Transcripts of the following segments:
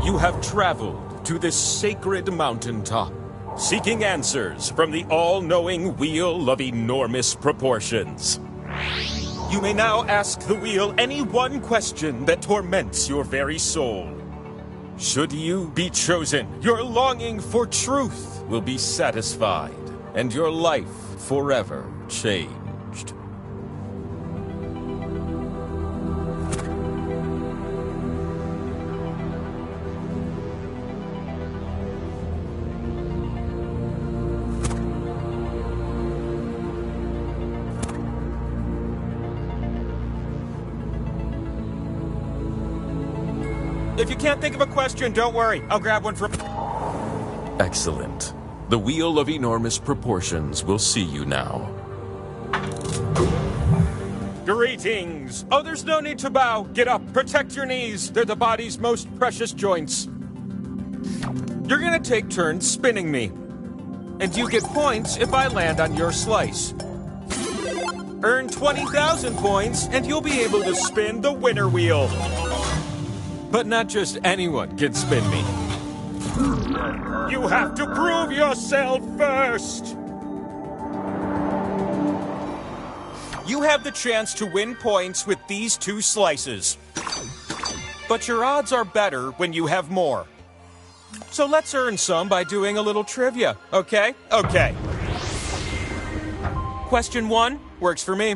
You have traveled to this sacred mountaintop, seeking answers from the all-knowing wheel of enormous proportions. You may now ask the wheel any one question that torments your very soul. Should you be chosen, your longing for truth will be satisfied, and your life forever changed. If you can't think of a question, don't worry. I'll grab one from... Excellent. The wheel of enormous proportions will see you now. Greetings! Oh, there's no need to bow. Get up. Protect your knees. They're the body's most precious joints. You're gonna take turns spinning me. and you get points if I land on your slice. Earn 20,000 points, and you'll be able to spin the winner wheel. But not just anyone can spin me. You have to prove yourself first! You have the chance to win points with these 2 slices. But your odds are better when you have more. So let's earn some by doing a little trivia, okay? Okay. Question 1 works for me.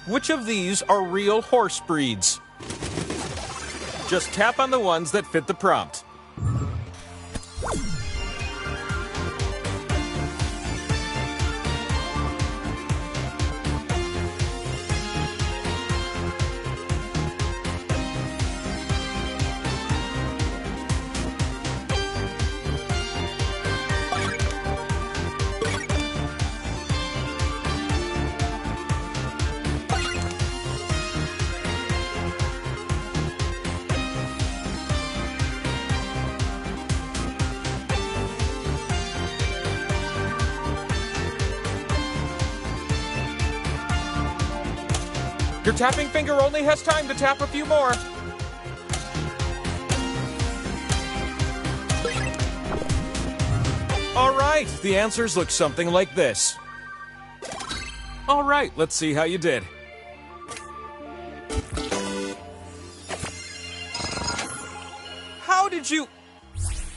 Which of these are real horse breeds? Just tap on the ones that fit the prompt. Your tapping finger only has time to tap a few more. All right, the answers look something like this. All right, let's see how you did.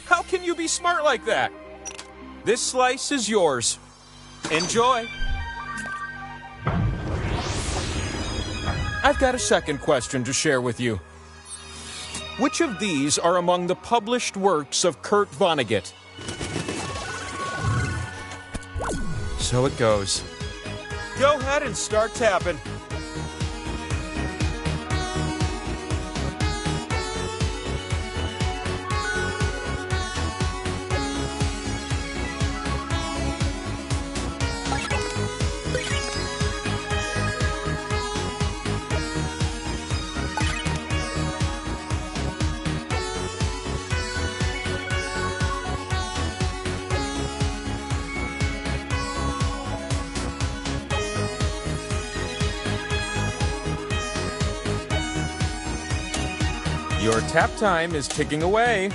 How can you be smart like that? This slice is yours. Enjoy. I've got a second question to share with you. Which of these are among the published works of Kurt Vonnegut? So it goes. Go ahead and start tapping. Your tap time is ticking away.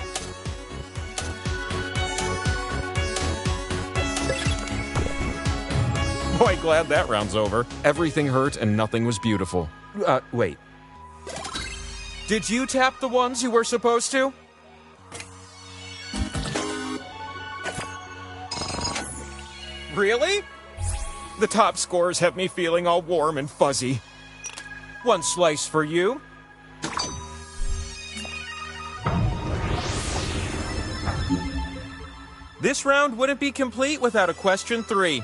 Boy, glad that round's over. Everything hurt and nothing was beautiful. Wait. Did you tap the ones you were supposed to? Really? The top scores have me feeling all warm and fuzzy. One slice for you. This round wouldn't be complete without a question 3.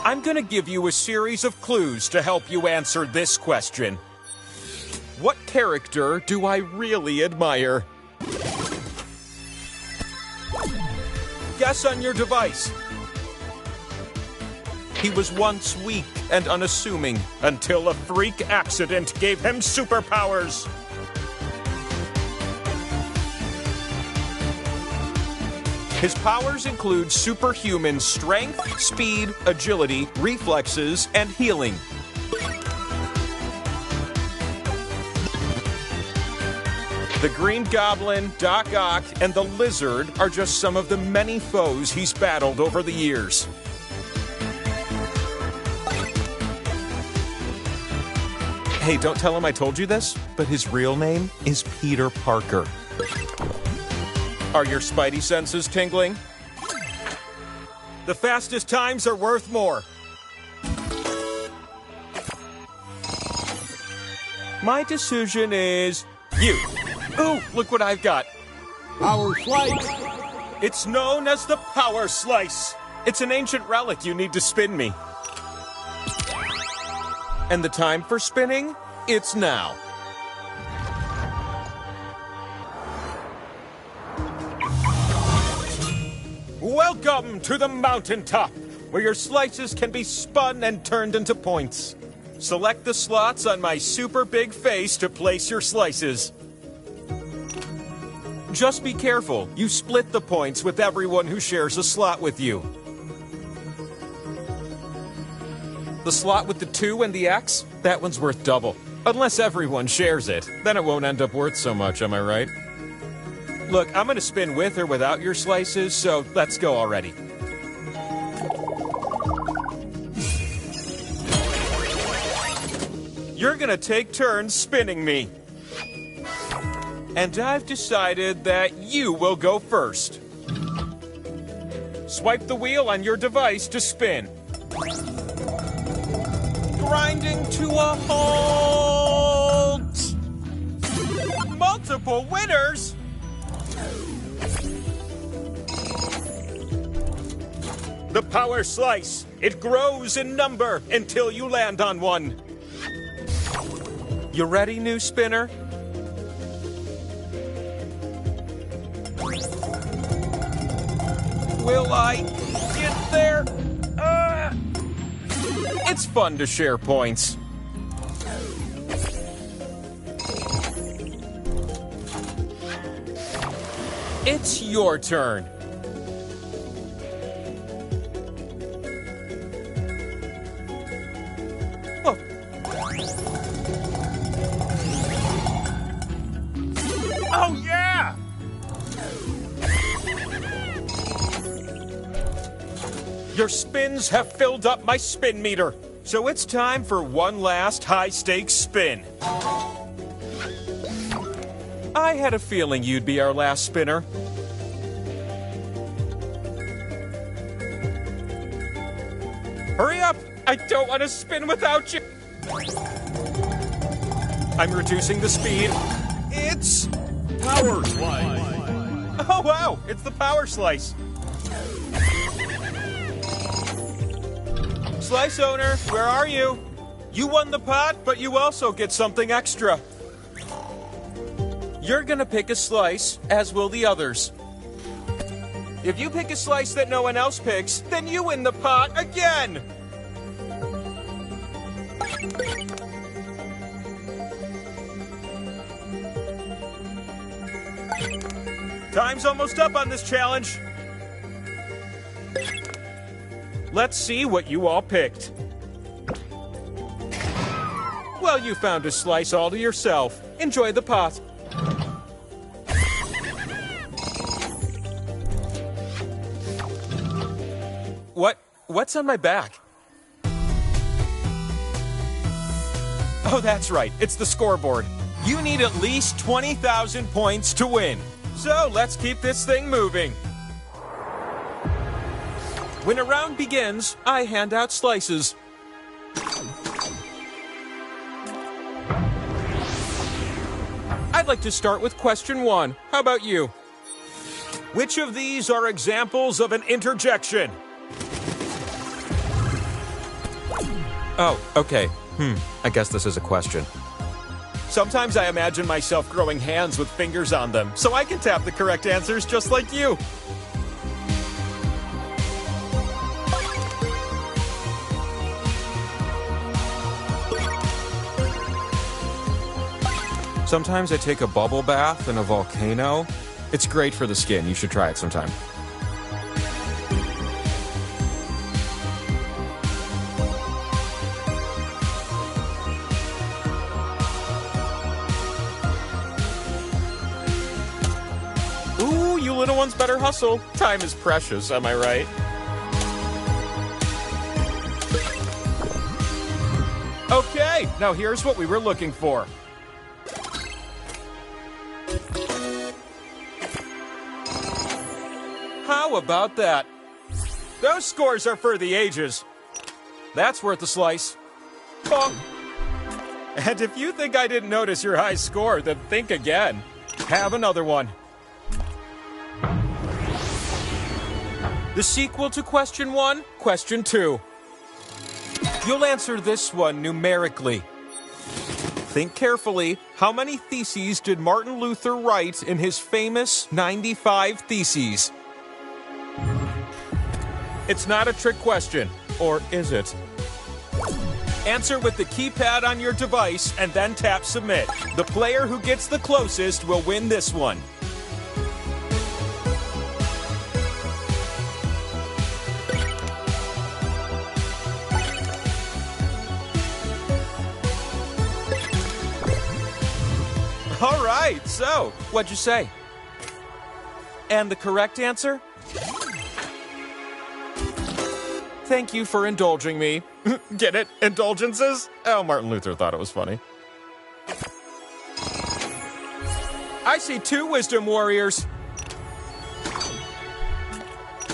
I'm gonna give you a series of clues to help you answer this question. What character do I really admire? Guess on your device. He was once weak and unassuming until a freak accident gave him superpowers. His powers include superhuman strength, speed, agility, reflexes, and healing. The Green Goblin, Doc Ock, and the Lizard are just some of the many foes he's battled over the years. Hey, don't tell him I told you this, but his real name is Peter Parker. Are your spidey senses tingling? The fastest times are worth more. My decision is you. Ooh, look what I've got. Power Slice. It's known as the Power Slice. It's an ancient relic you need to spin me. And the time for spinning? It's now. Welcome to the mountaintop, where your slices can be spun and turned into points. Select the slots on my super big face to place your slices. Just be careful. You split the points with everyone who shares a slot with you. The slot with the 2 and the X? That one's worth double. Unless everyone shares it. Then it won't end up worth so much, am I right? Look, I'm gonna spin with or without your slices, so let's go already. You're gonna take turns spinning me. And I've decided that you will go first. Swipe the wheel on your device to spin. Grinding to a halt! Multiple winners? The power slice. It grows in number until you land on one. You ready, new spinner? Will I get there? It's fun to share points. It's your turn. Oh. Oh, yeah! Your spins have filled up my spin meter. So it's time for one last high-stakes spin. I had a feeling you'd be our last spinner. Hurry up! I don't want to spin without you! I'm reducing the speed. It's... Power slice. Oh, wow! It's the power slice. Slice owner, where are you? You won the pot, but you also get something extra. You're gonna pick a slice, as will the others. If you pick a slice that no one else picks, then you win the pot again! Time's almost up on this challenge. Let's see what you all picked. Well, you found a slice all to yourself. Enjoy the pot. What's on my back? Oh, that's right. It's the scoreboard. You need at least 20,000 points to win. So let's keep this thing moving. When a round begins, I hand out slices. I'd like to start with question 1. How about you? Which of these are examples of an interjection? Oh, okay. I guess this is a question. Sometimes I imagine myself growing hands with fingers on them, so I can tap the correct answers just like you. Sometimes I take a bubble bath in a volcano. It's great for the skin. You should try it sometime. Ooh, you little ones better hustle. Time is precious, am I right? Okay, now here's what we were looking for. How about that? Those scores are for the ages. That's worth a slice. Bonk. And if you think I didn't notice your high score, then think again. Have another one. The sequel to question 1, question 2. You'll answer this one numerically. Think carefully. How many theses did Martin Luther write in his famous 95 Theses? It's not a trick question, or is it? Answer with the keypad on your device and then tap submit. The player who gets the closest will win this one. right, so, what'd you say? And the correct answer? Thank you for indulging me. Get it? Indulgences? Oh, Martin Luther thought it was funny. I see 2 wisdom warriors.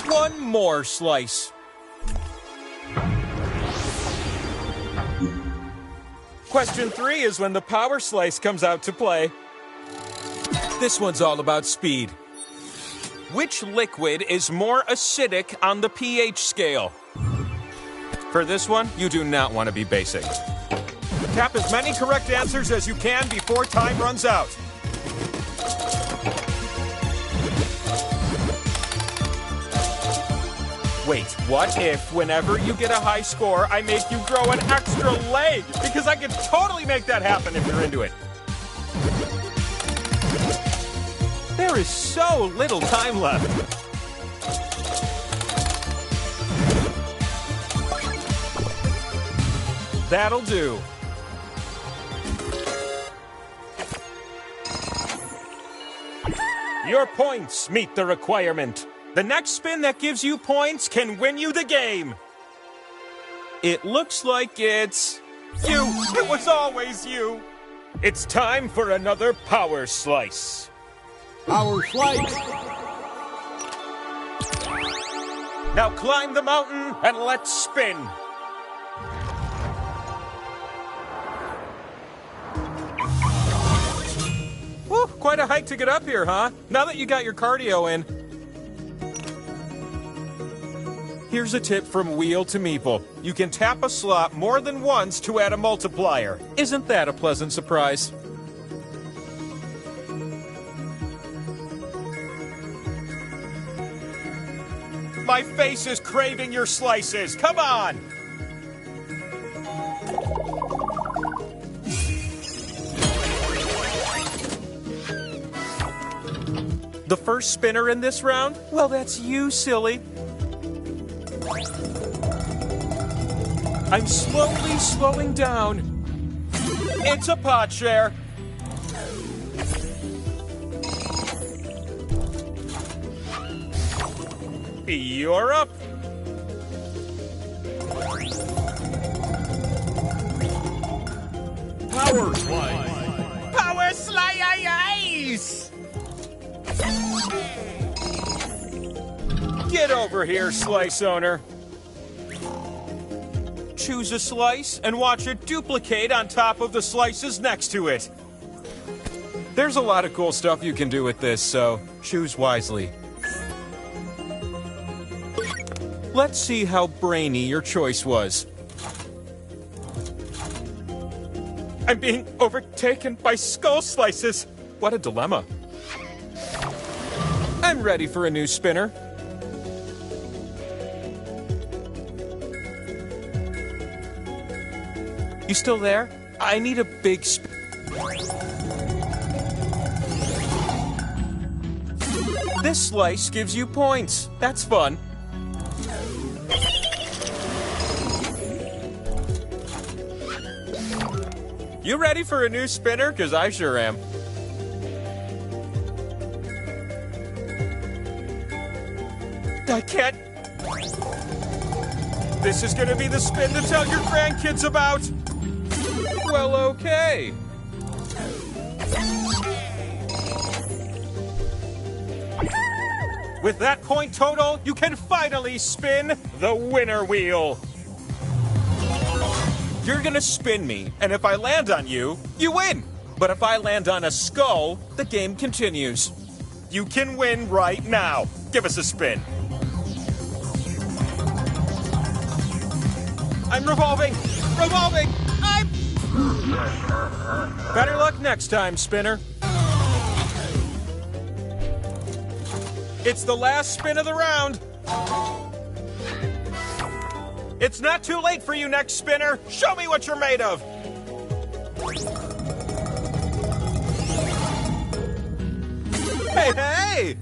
One more slice. Question 3 is when the power slice comes out to play. This one's all about speed. Which liquid is more acidic on the pH scale? For this one, you do not want to be basic. Tap as many correct answers as you can before time runs out. Wait, what if whenever you get a high score, I make you grow an extra leg? Because I could totally make that happen if you're into it. There is so little time left. That'll do. Your points meet the requirement. The next spin that gives you points can win you the game. It looks like it's you. It was always you. It's time for another power slice. Power slice. Now climb the mountain and let's spin. Whew, quite a hike to get up here, huh? Now that you got your cardio in. Here's a tip from Wheel to Meeple. You can tap a slot more than once to add a multiplier. Isn't that a pleasant surprise? My face is craving your slices. Come on! The first spinner in this round? Well, that's you, silly. I'm slowly slowing down. It's a pot share. You're up. Power slice. Power slice! Get over here, slice owner. Choose a slice and watch it duplicate on top of the slices next to it. There's a lot of cool stuff you can do with this, so choose wisely. Let's see how brainy your choice was. I'm being overtaken by skull slices. What a dilemma. I'm ready for a new spinner. You still there? I need a big spin. This slice gives you points. That's fun. You ready for a new spinner? 'Cause I sure am. I can't. This is gonna be the spin to tell your grandkids about. Well, okay. With that point total, you can finally spin the winner wheel. You're gonna spin me, and if I land on you, you win. But if I land on a skull, the game continues. You can win right now. Give us a spin. I'm revolving! Revolving! Better luck next time, spinner. It's the last spin of the round. It's not too late for you, next spinner. Show me what you're made of. Hey, hey!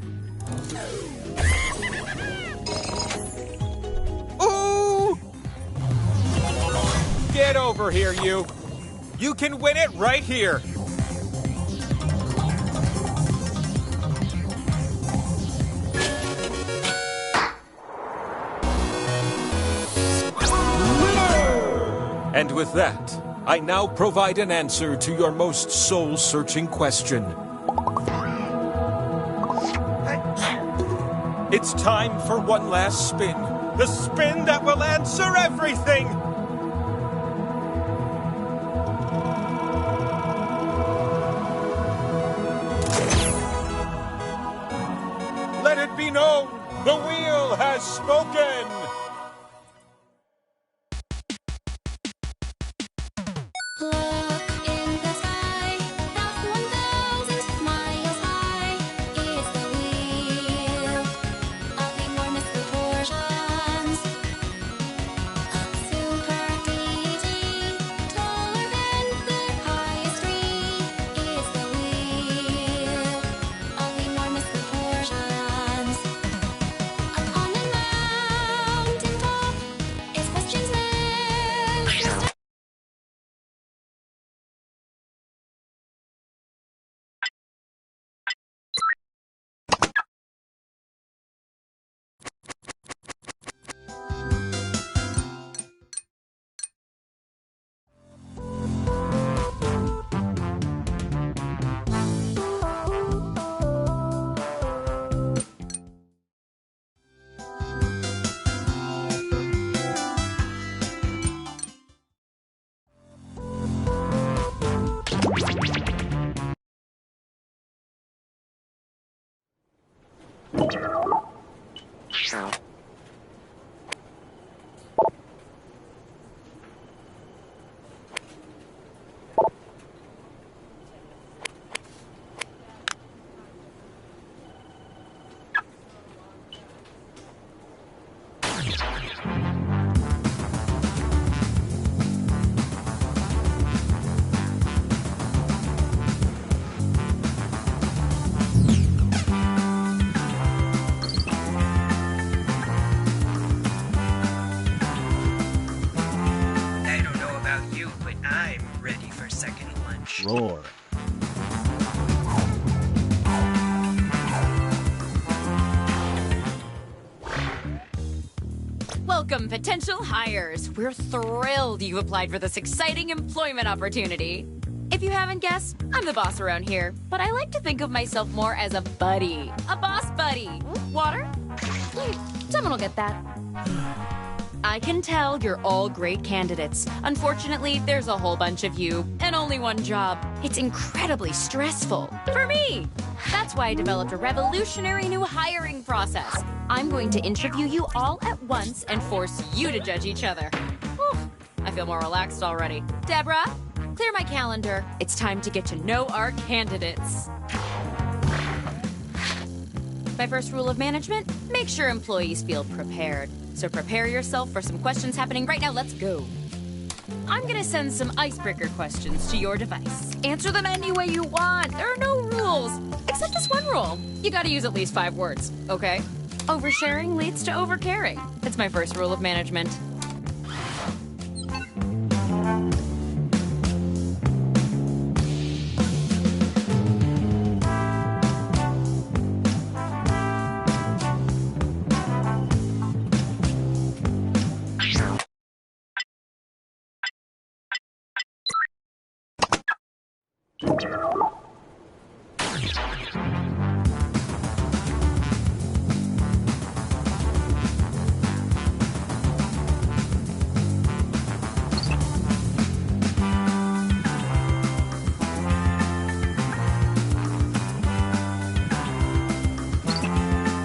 Ooh! Get over here, you. You can win it right here. And with that, I now provide an answer to your most soul-searching question. It's time for one last spin. The spin that will answer everything! Let it be known, the wheel has spoken! Look in the sky, that's 1,000 miles high. It's the wheel of enormous proportions. Super easy, taller than the highest tree. It's the wheel of enormous proportions. Up on the mountain top, its questions never stop. I don't know about you, but I'm ready for second lunch. Roar. Welcome, potential hires. We're thrilled you've applied for this exciting employment opportunity. If you haven't guessed, I'm the boss around here, but I like to think of myself more as a buddy. A boss buddy. Water? Someone will get that. I can tell you're all great candidates. Unfortunately, there's a whole bunch of you and only one job. It's incredibly stressful. For me! That's why I developed a revolutionary new hiring process. I'm going to interview you all at once and force you to judge each other. Whew, I feel more relaxed already. Deborah, clear my calendar. It's time to get to know our candidates. My first rule of management, make sure employees feel prepared. So prepare yourself for some questions happening right now. Let's go. I'm gonna send some icebreaker questions to your device. Answer them any way you want. There are no rules, except this one rule. You gotta use at least 5 words, okay? Oversharing leads to overcaring. It's my first rule of management.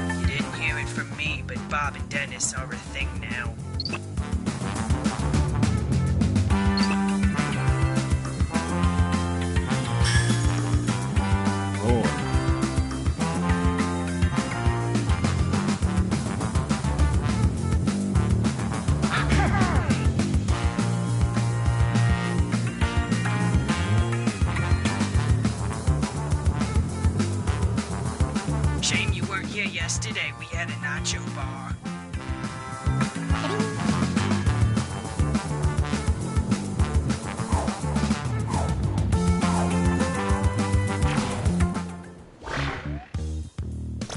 You didn't hear it from me, but Bob and Dennis are a thing now. Roar. Shame you weren't here yesterday. We had a nacho bar.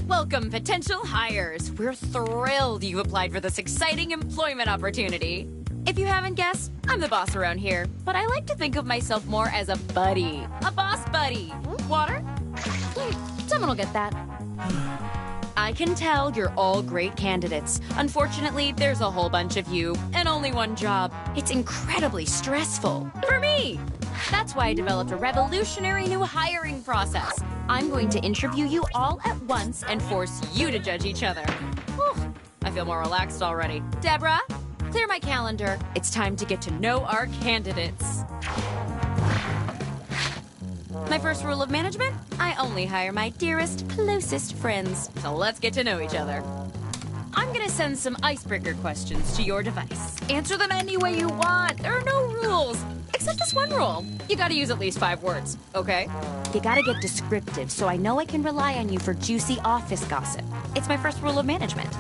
Welcome, potential hires. We're thrilled you've applied for this exciting employment opportunity. If you haven't guessed, I'm the boss around here, but I like to think of myself more as a buddy. A boss buddy. Water? Someone will get that. I can tell you're all great candidates. Unfortunately, there's a whole bunch of you and only one job. It's incredibly stressful. For me! That's why I developed a revolutionary new hiring process. I'm going to interview you all at once and force you to judge each other. Whew, I feel more relaxed already. Deborah, clear my calendar. It's time to get to know our candidates. My first rule of management? I only hire my dearest, closest friends. So let's get to know each other. I'm gonna send some icebreaker questions to your device. Answer them any way you want. There are no rules. Except this one rule. You gotta use at least 5 words, okay? You gotta get descriptive so I know I can rely on you for juicy office gossip. It's my first rule of management.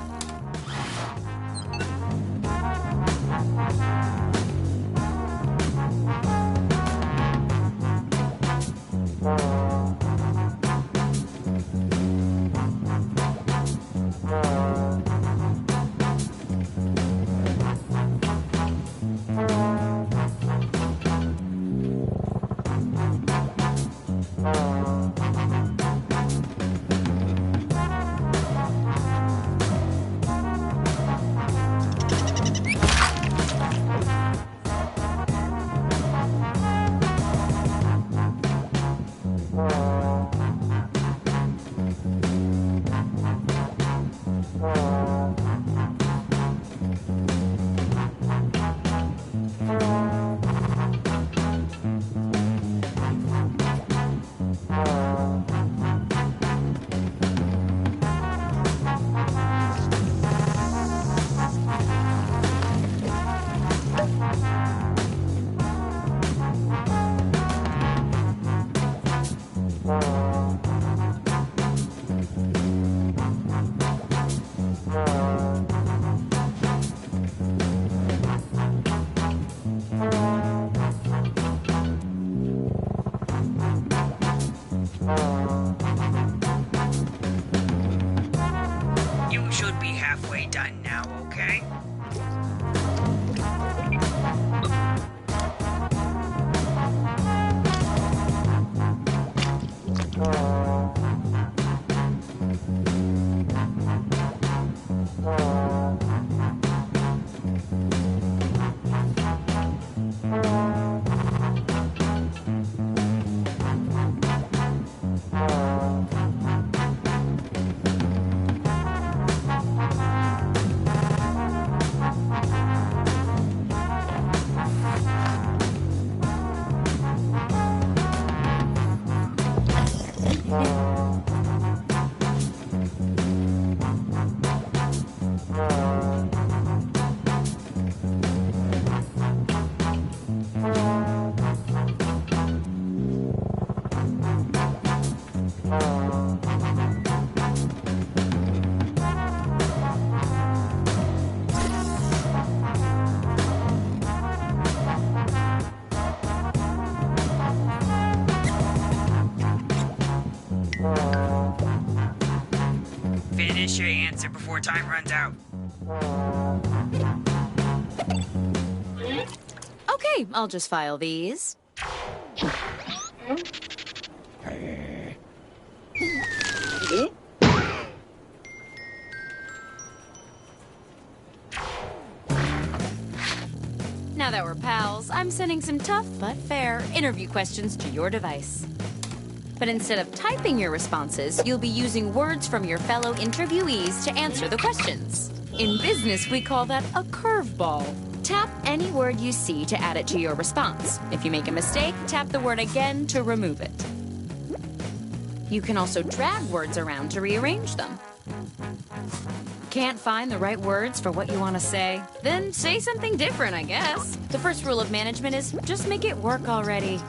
You should be halfway done now, okay? Finish your answer before time runs out. Okay, I'll just file these. Now that we're pals, I'm sending some tough but fair interview questions to your device. But instead of typing your responses, you'll be using words from your fellow interviewees to answer the questions. In business, we call that a curveball. Tap any word you see to add it to your response. If you make a mistake, tap the word again to remove it. You can also drag words around to rearrange them. Can't find the right words for what you want to say? Then say something different, I guess. The first rule of management is just make it work already.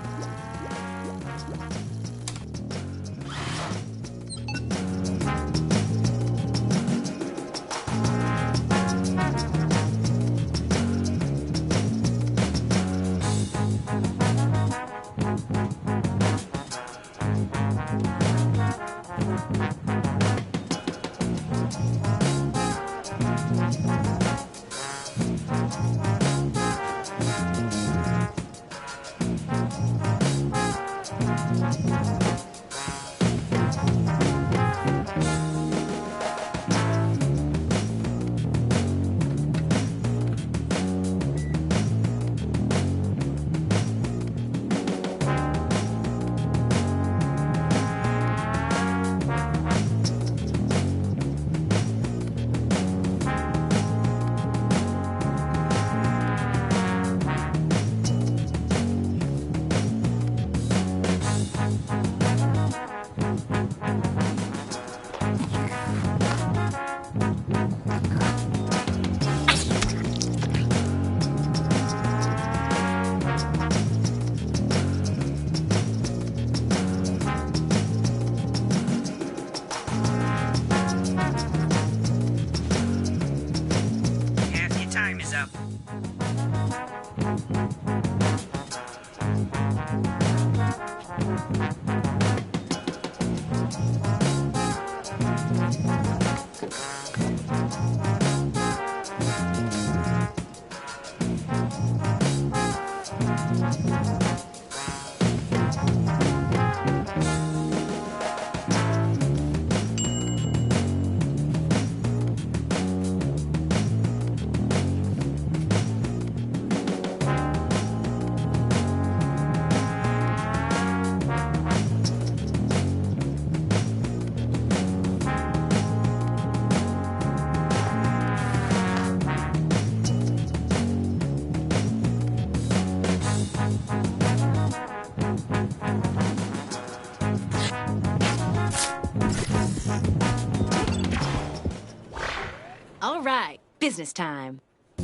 All right, business time.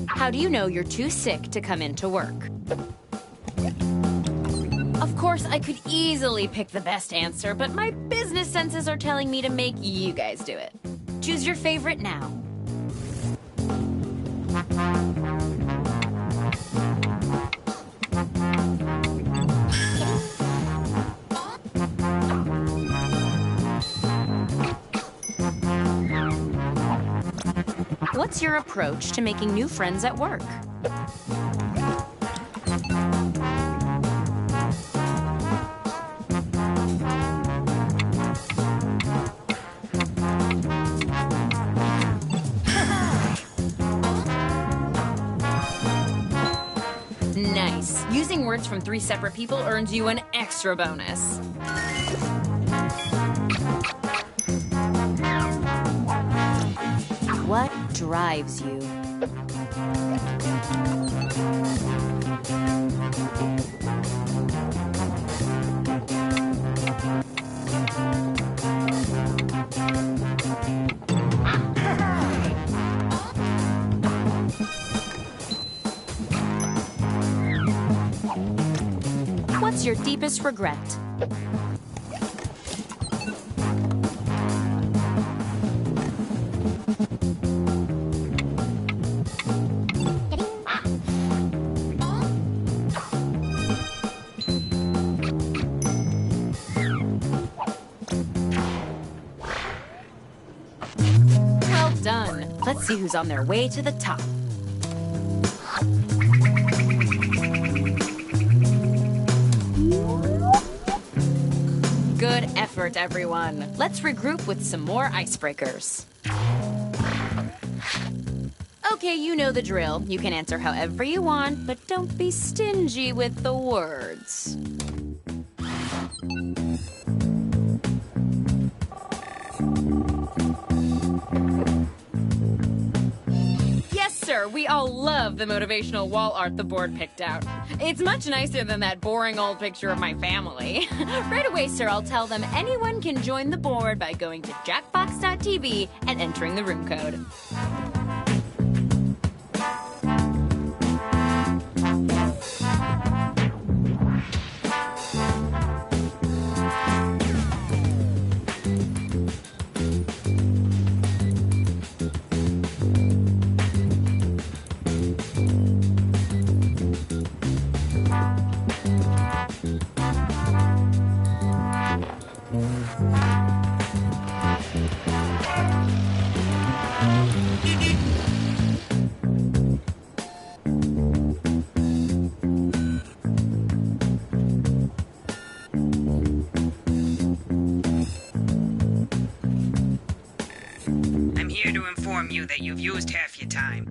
How do you know you're too sick to come into work? Of course, I could easily pick the best answer, but my business senses are telling me to make you guys do it. Choose your favorite now. What's your approach to making new friends at work? Nice. Using words from 3 separate people earns you an extra bonus. What drives you? What's your deepest regret? Well done. Let's see who's on their way to the top. Good effort, everyone. Let's regroup with some more icebreakers. Okay, you know the drill. You can answer however you want, but don't be stingy with the words. Yes, sir, we all love the motivational wall art the board picked out. It's much nicer than that boring old picture of my family. Right away, sir, I'll tell them anyone can join the board by going to jackbox.tv and entering the room code. I'm here to inform you that you've used half your time.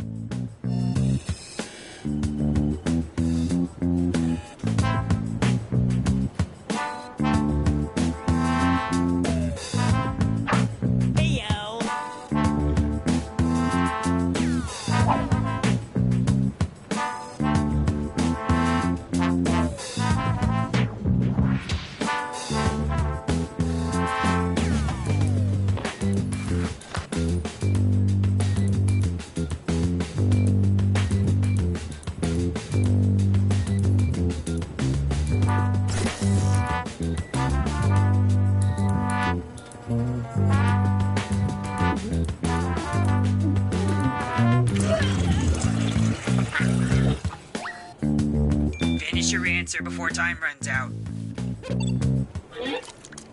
your answer before time runs out.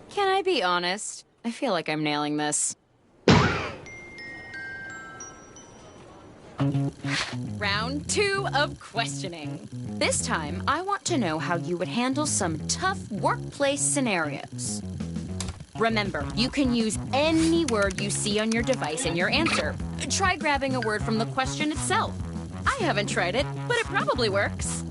Can I be honest? I feel like I'm nailing this. Round 2 of questioning. This time, I want to know how you would handle some tough workplace scenarios. Remember, you can use any word you see on your device in your answer. Try grabbing a word from the question itself. I haven't tried it, but it probably works.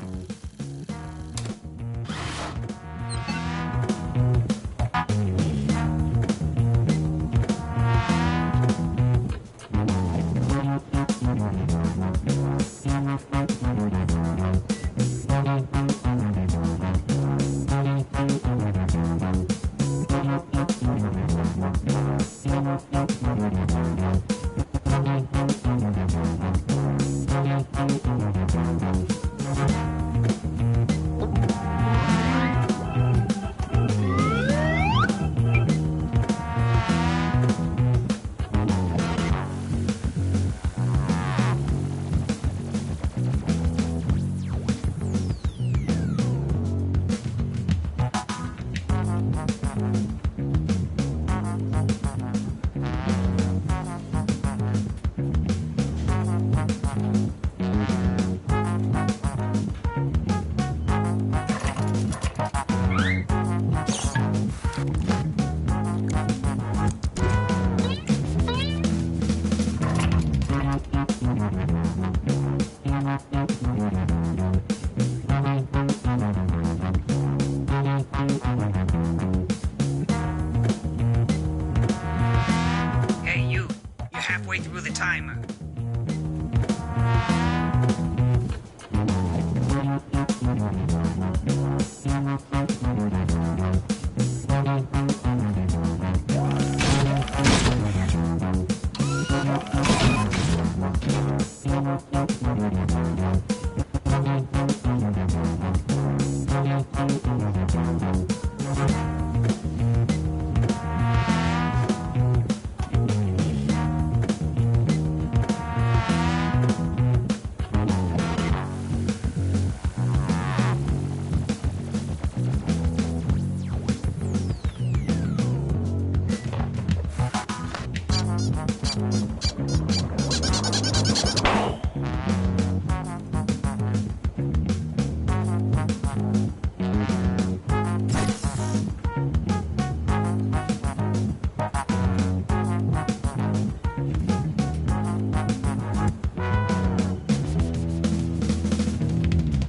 Hey, you're halfway through the timer.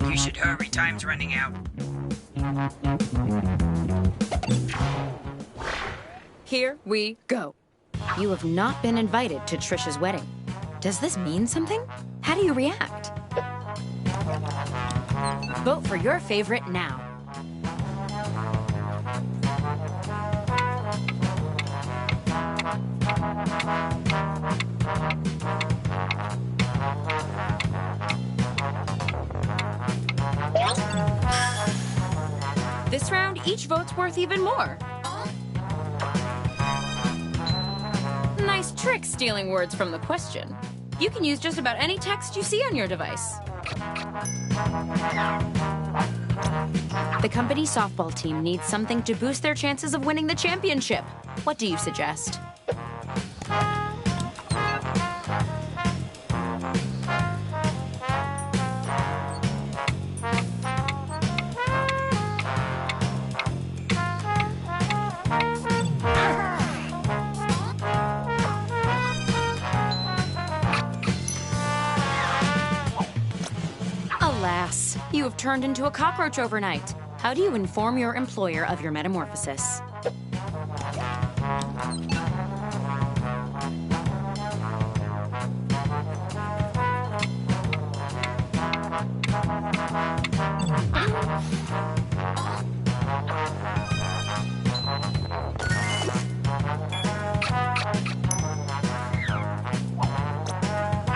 You should hurry, time's running out. Here we go. You have not been invited to Trisha's wedding. Does this mean something? How do you react? Vote for your favorite now. This round, each vote's worth even more. Nice trick stealing words from the question. You can use just about any text you see on your device. The company softball team needs something to boost their chances of winning the championship. What do you suggest? Alas, you have turned into a cockroach overnight. How do you inform your employer of your metamorphosis?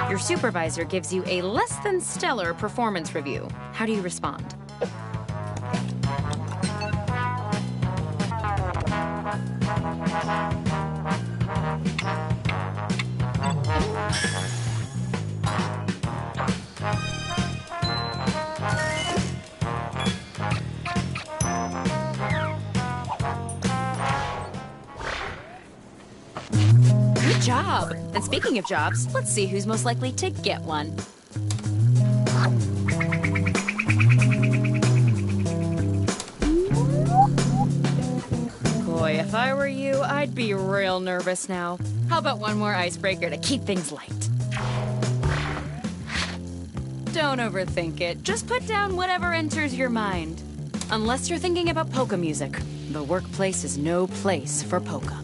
Your supervisor gives you a less than stellar performance review. How do you respond? job. And speaking of jobs, let's see who's most likely to get one. Boy, if I were you, I'd be real nervous now. How about one more icebreaker to keep things light? Don't overthink it. Just put down whatever enters your mind. Unless you're thinking about polka music. The workplace is no place for polka.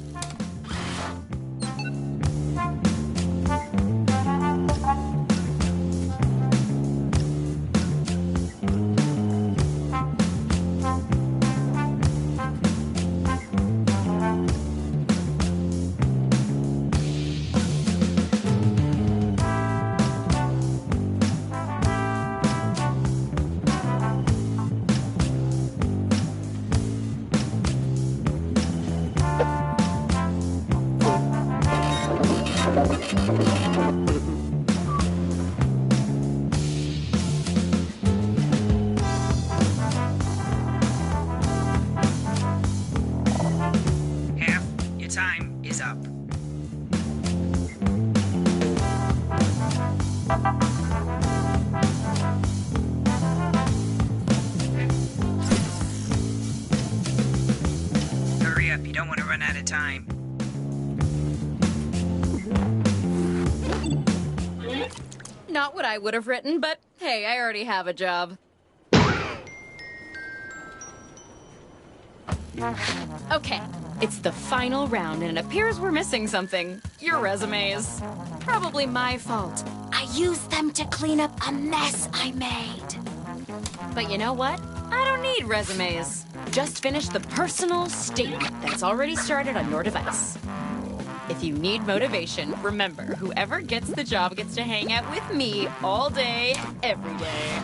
Half your time is up. Hurry up, you don't want to run out of time. Not what I would have written, but hey, I already have a job. Okay, it's the final round, and it appears we're missing something. Your resumes. Probably my fault. I used them to clean up a mess I made. But you know what? I don't need resumes. Just finish the personal statement that's already started on your device. If you need motivation, remember, whoever gets the job gets to hang out with me all day, every day.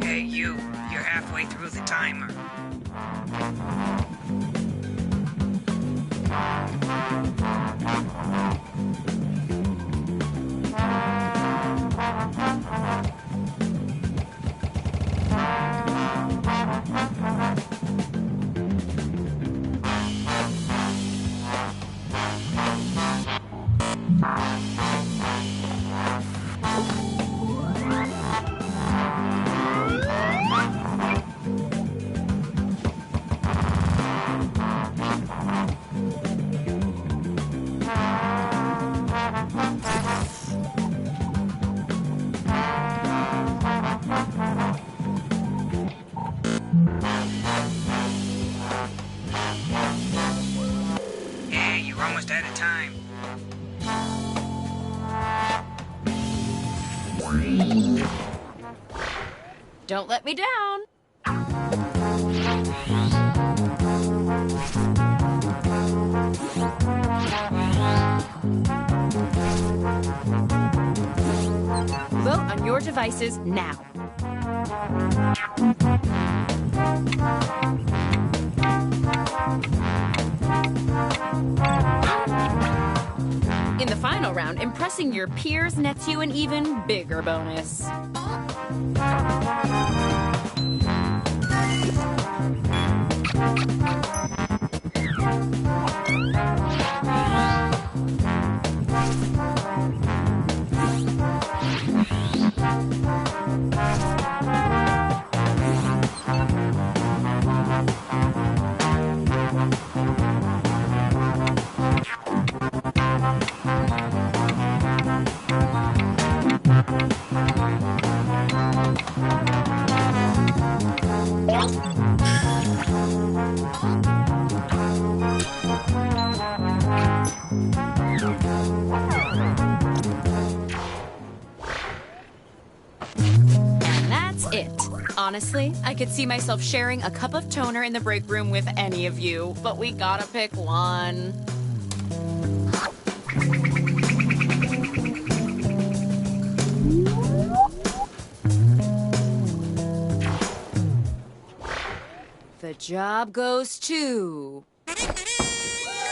Hey, you're halfway through the timer. Hey, you're almost out of time. Don't let me down. Vote on your devices now. In the final round, impressing your peers nets you an even bigger bonus. And that's it. Honestly, I could see myself sharing a cup of toner in the break room with any of you, but we gotta pick one. The job goes to...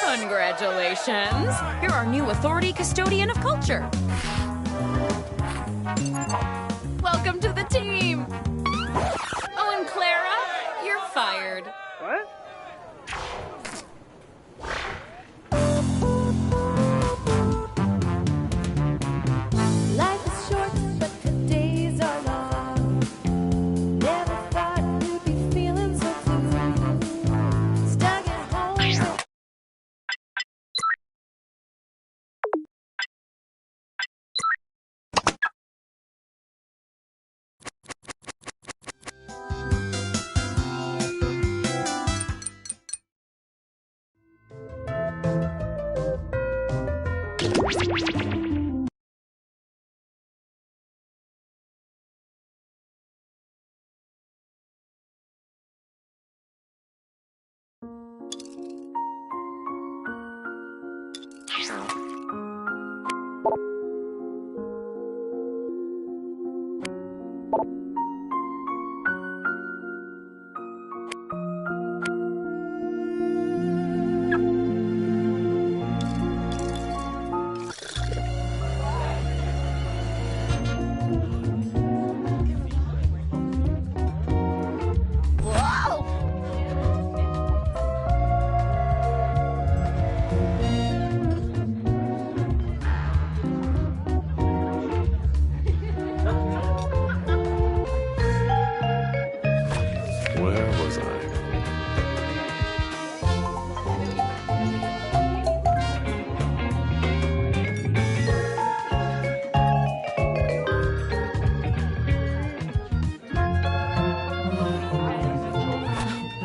Congratulations! You're our new authority custodian of culture. Welcome to the team! Oh, and Clara, you're fired. What? Life is short, but the days are long. Never thought you'd be feeling so blue. Stuck at home. Where was I?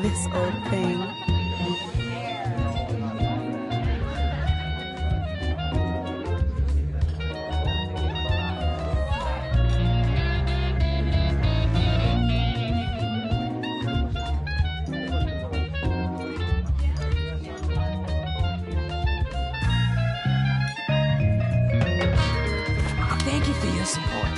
This old thing. Thank you for your support.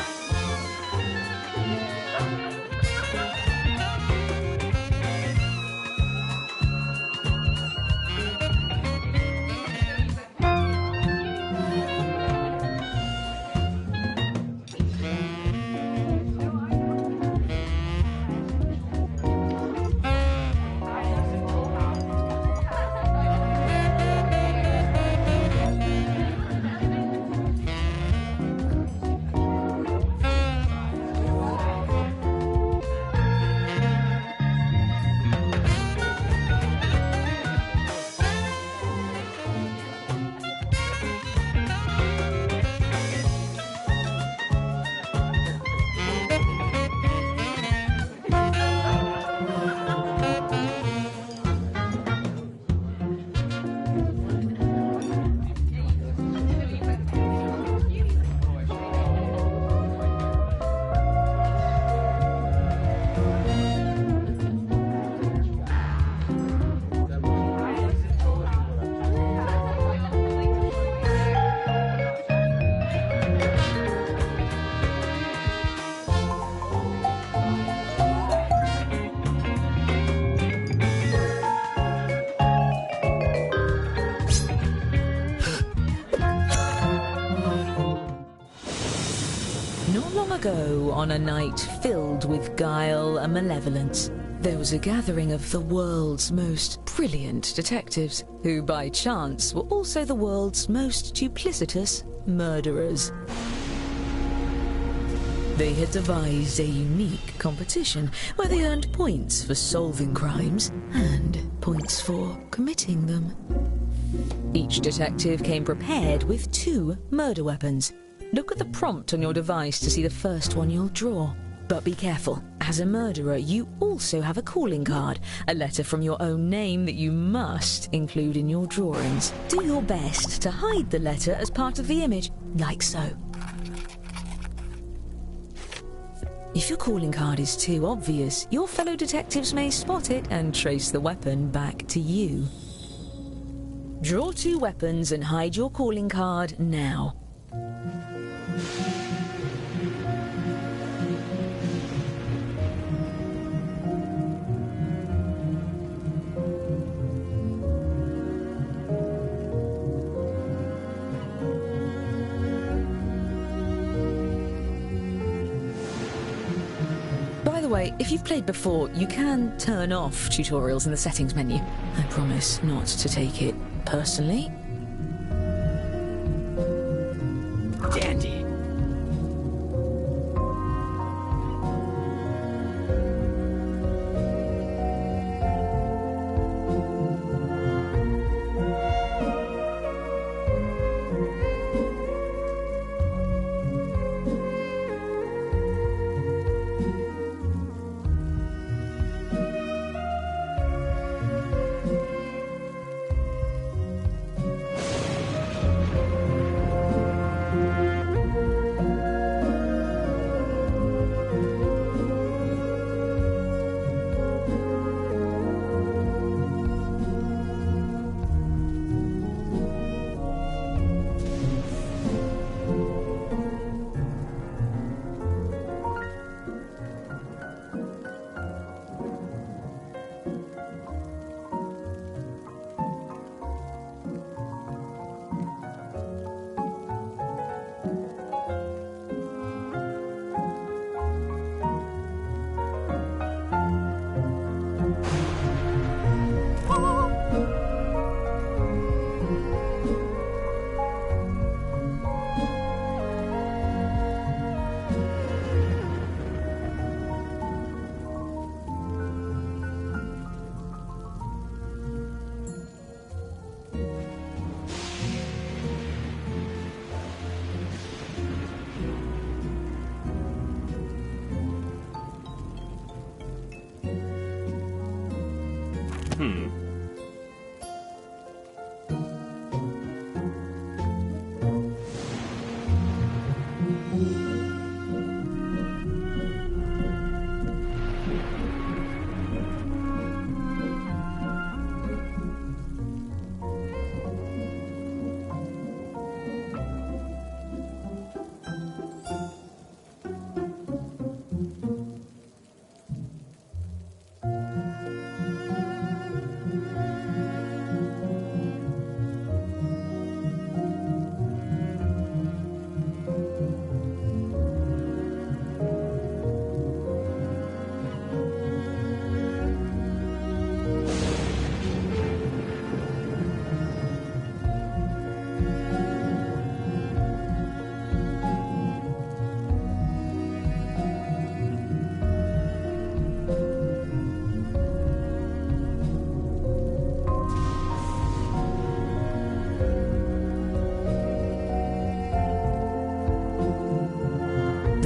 Not long ago, on a night filled with guile and malevolence, there was a gathering of the world's most brilliant detectives, who by chance were also the world's most duplicitous murderers. They had devised a unique competition where they earned points for solving crimes and points for committing them. Each detective came prepared with 2 murder weapons. Look at the prompt on your device to see the first one you'll draw. But be careful. As a murderer, you also have a calling card, a letter from your own name that you must include in your drawings. Do your best to hide the letter as part of the image, like so. If your calling card is too obvious, your fellow detectives may spot it and trace the weapon back to you. Draw 2 weapons and hide your calling card now. By the way, if you've played before, you can turn off tutorials in the settings menu. I promise not to take it personally. Dandy.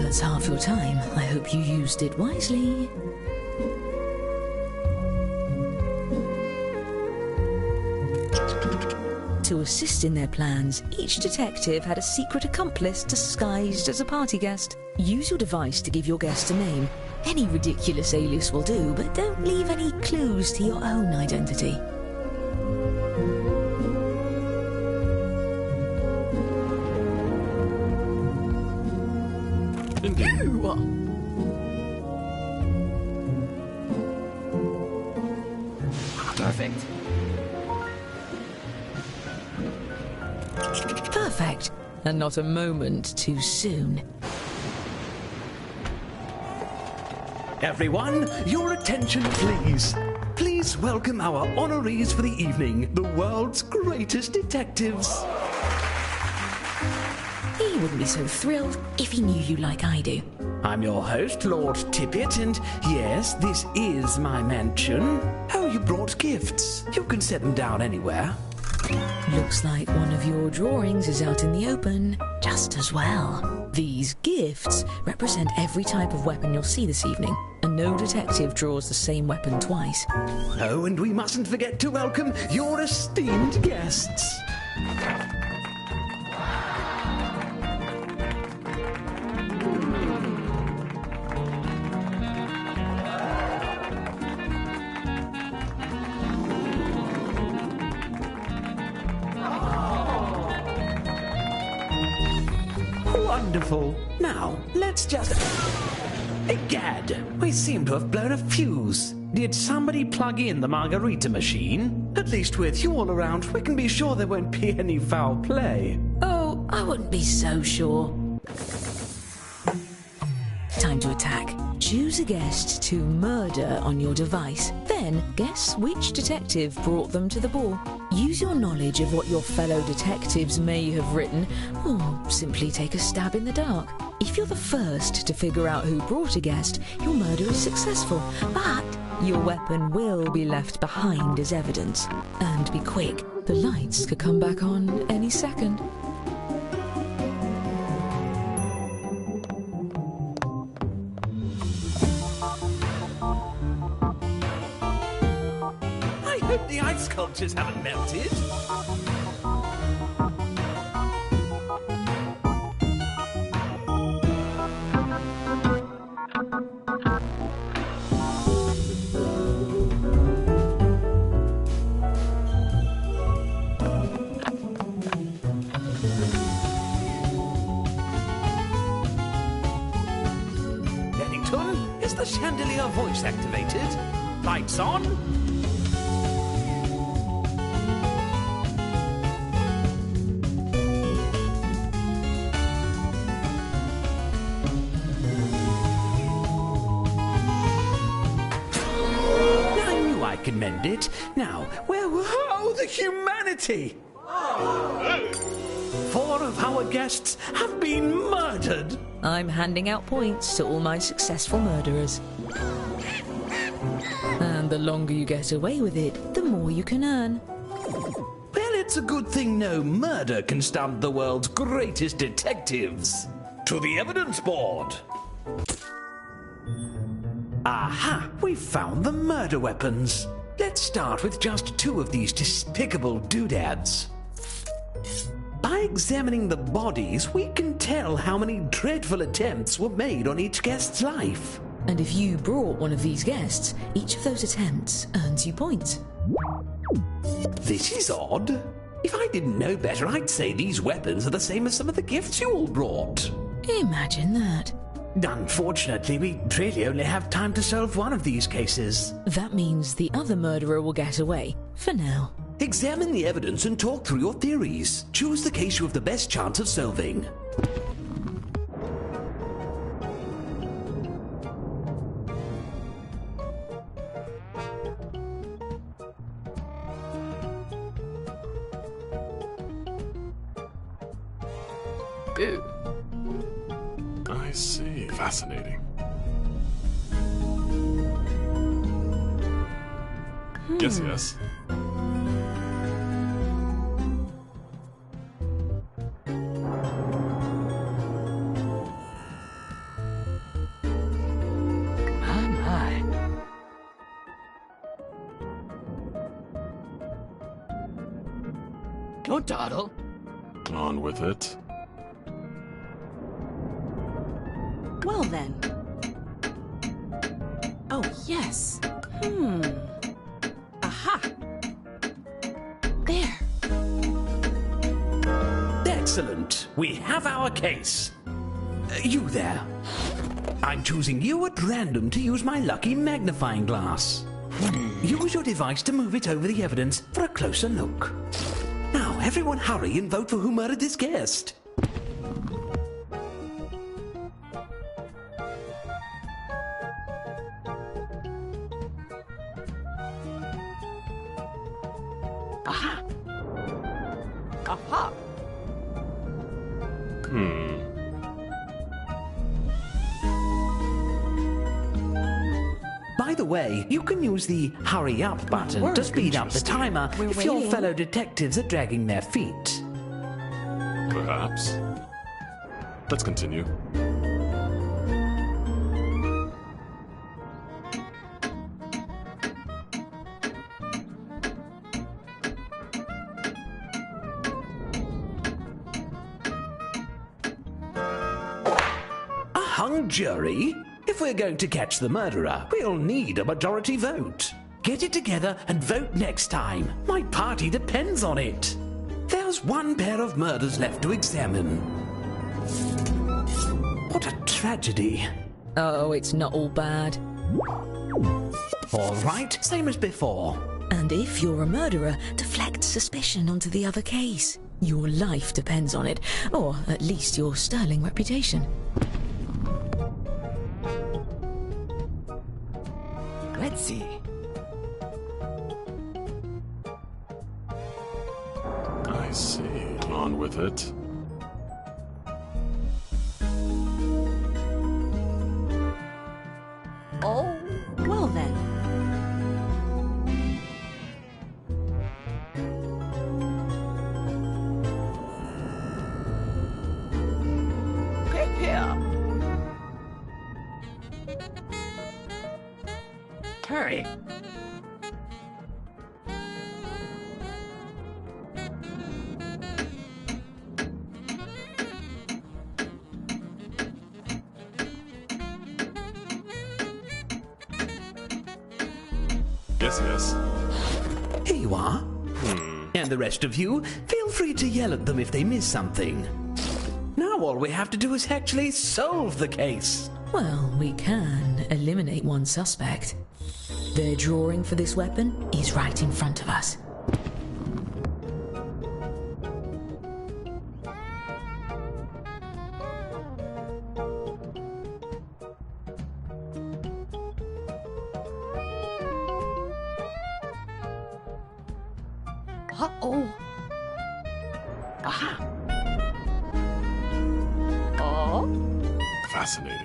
That's half your time. I hope you used it wisely. To assist in their plans, each detective had a secret accomplice disguised as a party guest. Use your device to give your guest a name. Any ridiculous alias will do, but don't leave any clues to your own identity. Perfect. Perfect. And not a moment too soon. Everyone, your attention please. Please welcome our honorees for the evening, the world's greatest detectives. He wouldn't be so thrilled if he knew you like I do. I'm your host, Lord Tippett, and yes, this is my mansion. Oh, you brought gifts. You can set them down anywhere. Looks like one of your drawings is out in the open just as well. These gifts represent every type of weapon you'll see this evening, and no detective draws the same weapon twice. Oh, and we mustn't forget to welcome your esteemed guests. Wonderful. Now, let's just... Egad, we seem to have blown a fuse. Did somebody plug in the margarita machine? At least with you all around, we can be sure there won't be any foul play. Oh, I wouldn't be so sure. Time to attack. Choose a guest to murder on your device. Then guess which detective brought them to the ball. Use your knowledge of what your fellow detectives may have written, or simply take a stab in the dark. If you're the first to figure out who brought a guest, your murder is successful, but your weapon will be left behind as evidence. And be quick, the lights could come back on any second. I hope the ice sculptures haven't melted. Bennington, is the chandelier voice activated? Lights on? I can mend it. Now, where were... Oh, the humanity! 4 of our guests have been murdered. I'm handing out points to all my successful murderers. And the longer you get away with it, the more you can earn. Well, it's a good thing no murder can stump the world's greatest detectives. To the evidence board. Aha! We've found the murder weapons. Let's start with just 2 of these despicable doodads. By examining the bodies, we can tell how many dreadful attempts were made on each guest's life. And if you brought one of these guests, each of those attempts earns you points. This is odd. If I didn't know better, I'd say these weapons are the same as some of the gifts you all brought. Imagine that. Unfortunately, we really only have time to solve one of these cases. That means the other murderer will get away, for now. Examine the evidence and talk through your theories. Choose the case you have the best chance of solving. Ooh. I see. Fascinating. Yes, yes. My. Don't dawdle. On with it. Well then. Oh, yes. Aha. There. Excellent. We have our case. You there. I'm choosing you at random to use my lucky magnifying glass. Use your device to move it over the evidence for a closer look. Now, everyone hurry and vote for who murdered this guest. Aha. Aha. By the way, you can use the hurry up button to speed up the timer if your waiting. fellow detectives are dragging their feet. Perhaps. Let's continue. A hung jury? If we're going to catch the murderer, we'll need a majority vote. Get it together and vote next time. My party depends on it. There's one pair of murders left to examine. What a tragedy. Oh, it's not all bad. All right, same as before. And if you're a murderer, deflect suspicion onto the other case. Your life depends on it, or at least your sterling reputation. Let's see. I see. On with it. Oh, well then. Here. Hurry. Yes, yes. Here you are. And the rest of you, feel free to yell at them if they miss something. Now all we have to do is actually solve the case. Well, we can eliminate one suspect. Their drawing for this weapon is right in front of us. Uh-oh. Aha. Oh. Fascinating.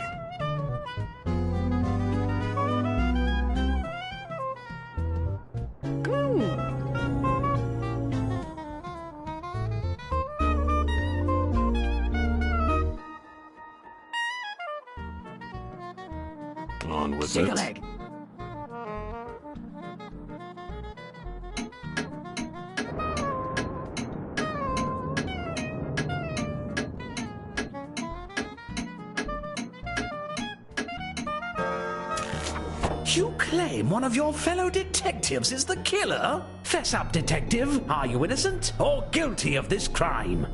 On with Shake a it. leg. You claim one of your fellow detectives is the killer? Fess up, detective. Are you innocent or guilty of this crime?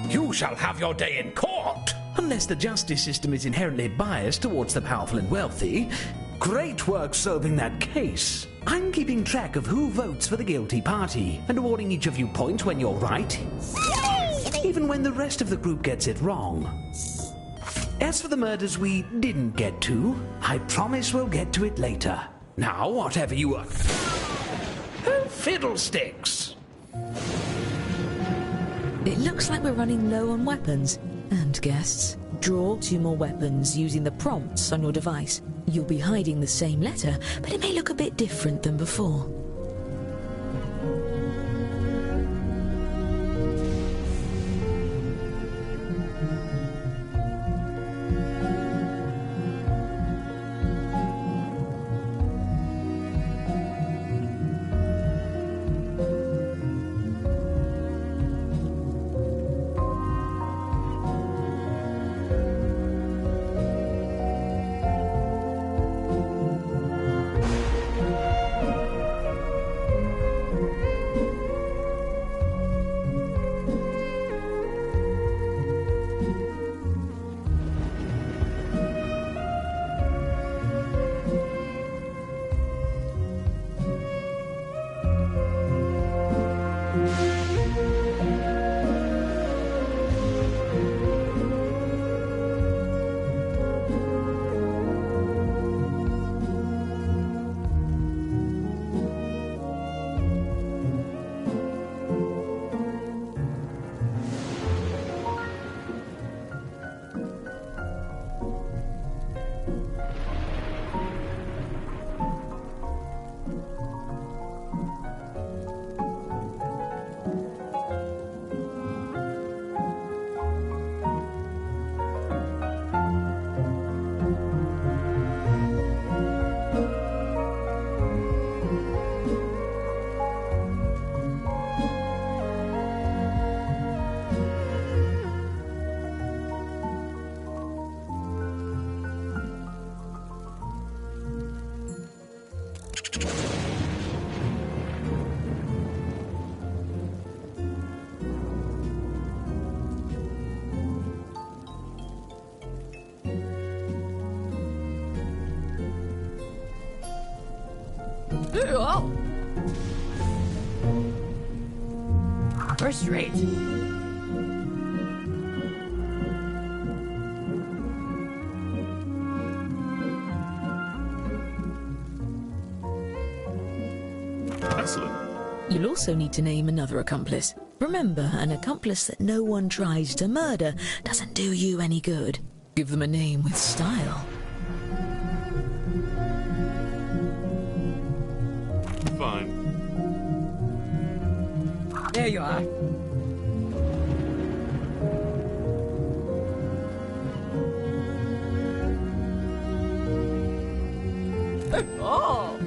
You shall have your day in court. Unless the justice system is inherently biased towards the powerful and wealthy. Great work solving that case. I'm keeping track of who votes for the guilty party and awarding each of you points when you're right, even when the rest of the group gets it wrong. As for the murders we didn't get to, I promise we'll get to it later. Now, whatever you are. Oh, fiddlesticks! It looks like we're running low on weapons. And guests, draw 2 more weapons using the prompts on your device. You'll be hiding the same letter, but it may look a bit different than before. Oh. First rate. Excellent. You'll also need to name another accomplice. Remember, an accomplice that no one tries to murder doesn't do you any good. Give them a name with style. Fine. There you are. Oh.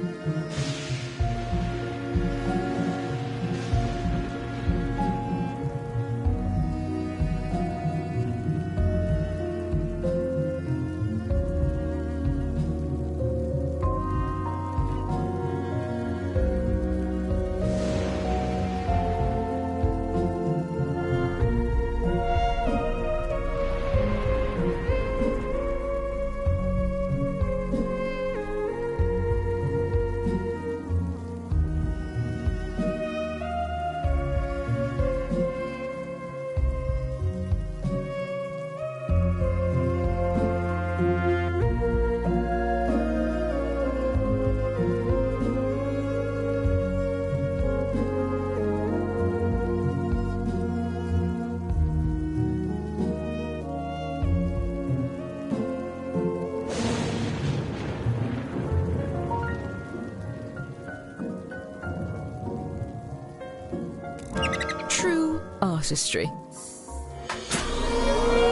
True artistry.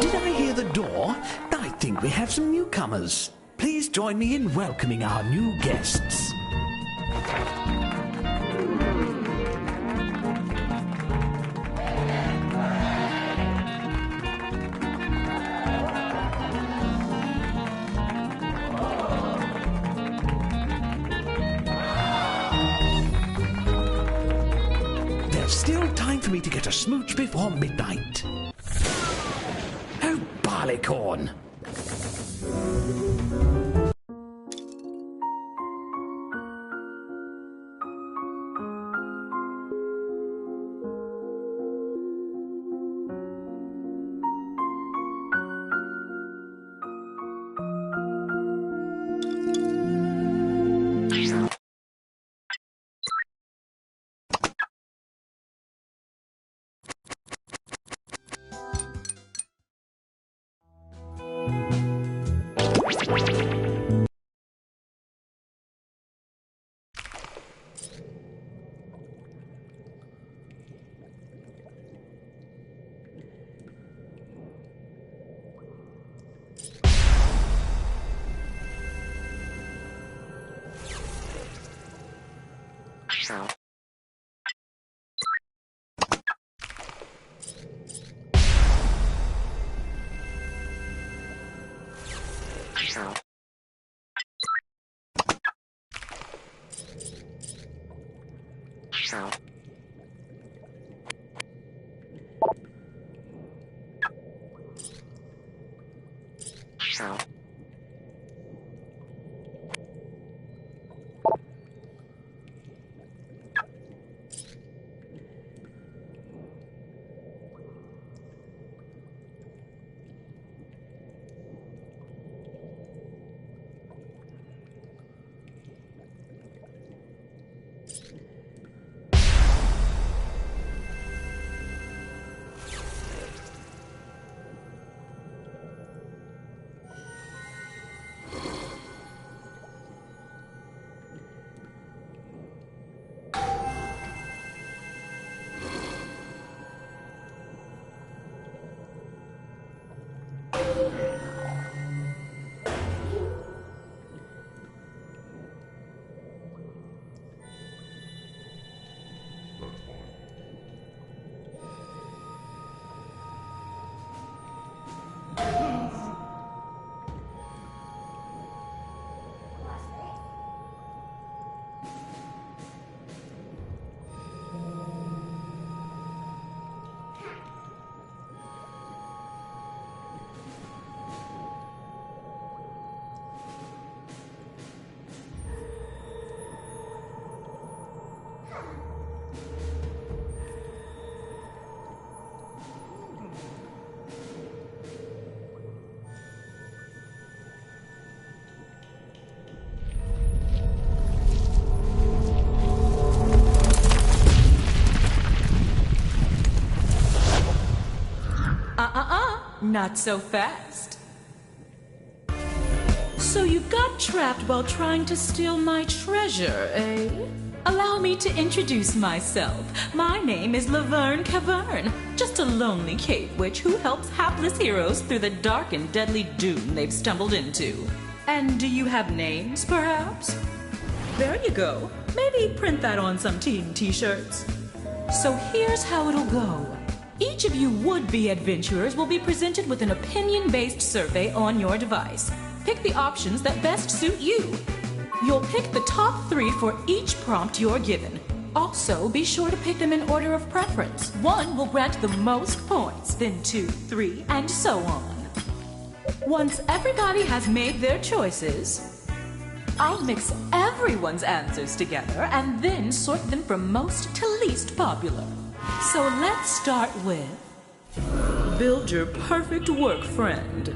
Did I hear the door? I think we have some newcomers. Please join me in welcoming our new guests. There's still time for me to get a smooch before midnight. Oh, barleycorn! not so fast. So you got trapped while trying to steal my treasure, eh? Allow me to introduce myself. My name is Laverne Cavern, just a lonely cave witch who helps hapless heroes through the dark and deadly doom they've stumbled into. And do you have names, perhaps? There you go. Maybe print that on some team t-shirts. So here's how it'll go. Each of you would-be adventurers will be presented with an opinion-based survey on your device. Pick the options that best suit you. You'll pick the top 3 for each prompt you're given. Also, be sure to pick them in order of preference. 1 will grant the most points, then 2, 3, and so on. Once everybody has made their choices, I'll mix everyone's answers together and then sort them from most to least popular. So let's start with build your perfect work friend.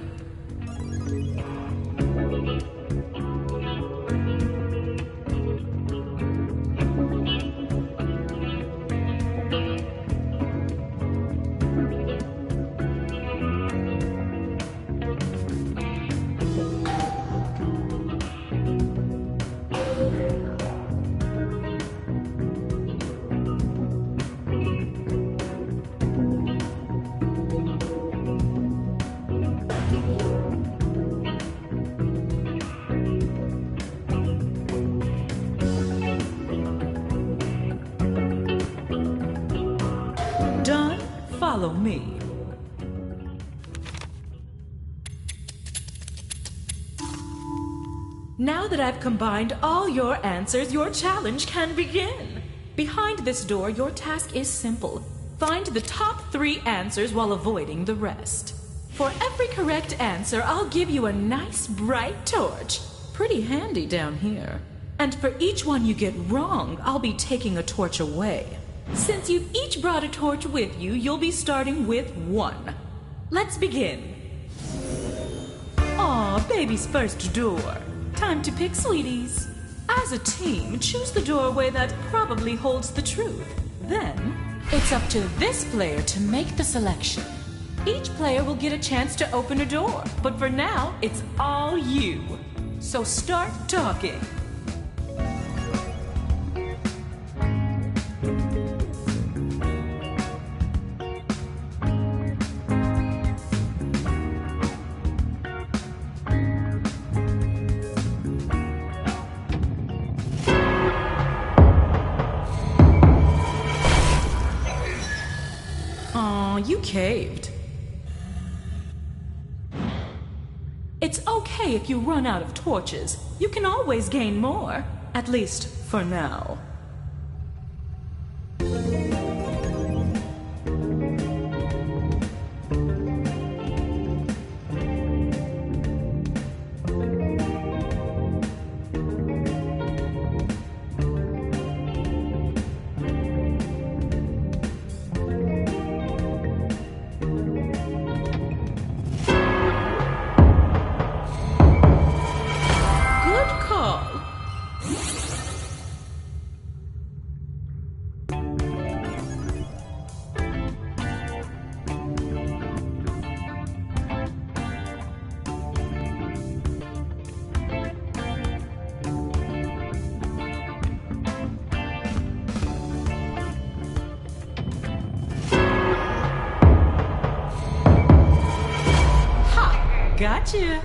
Done? Follow me. Now that I've combined all your answers, your challenge can begin. Behind this door, your task is simple. Find the top 3 answers while avoiding the rest. For every correct answer, I'll give you a nice bright torch. Pretty handy down here. And for each one you get wrong, I'll be taking a torch away. Since you've each brought a torch with you, you'll be starting with 1. Let's begin. Aw, baby's first door. Time to pick sweeties. As a team, choose the doorway that probably holds the truth. Then, it's up to this player to make the selection. Each player will get a chance to open a door, but for now, it's all you. So start talking. You caved. It's okay if you run out of torches. You can always gain more. At least, for now. Gotcha.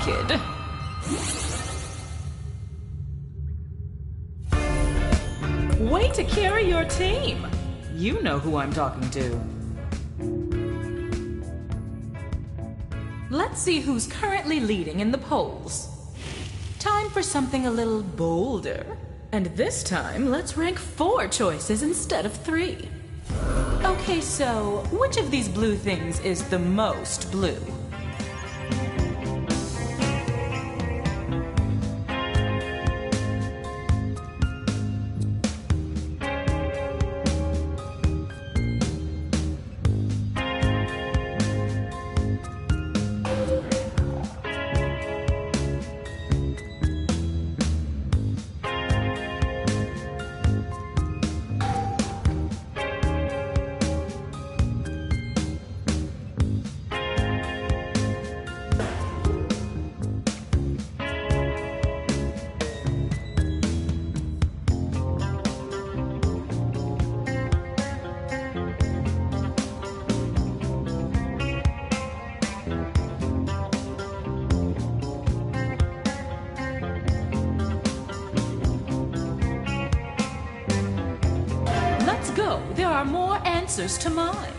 naked. Way to carry your team. You know who I'm talking to. Let's see who's currently leading in the polls. Time for something a little bolder. And this time, let's rank 4 choices instead of 3. Okay, so which of these blue things is the most blue? There are more answers to mine.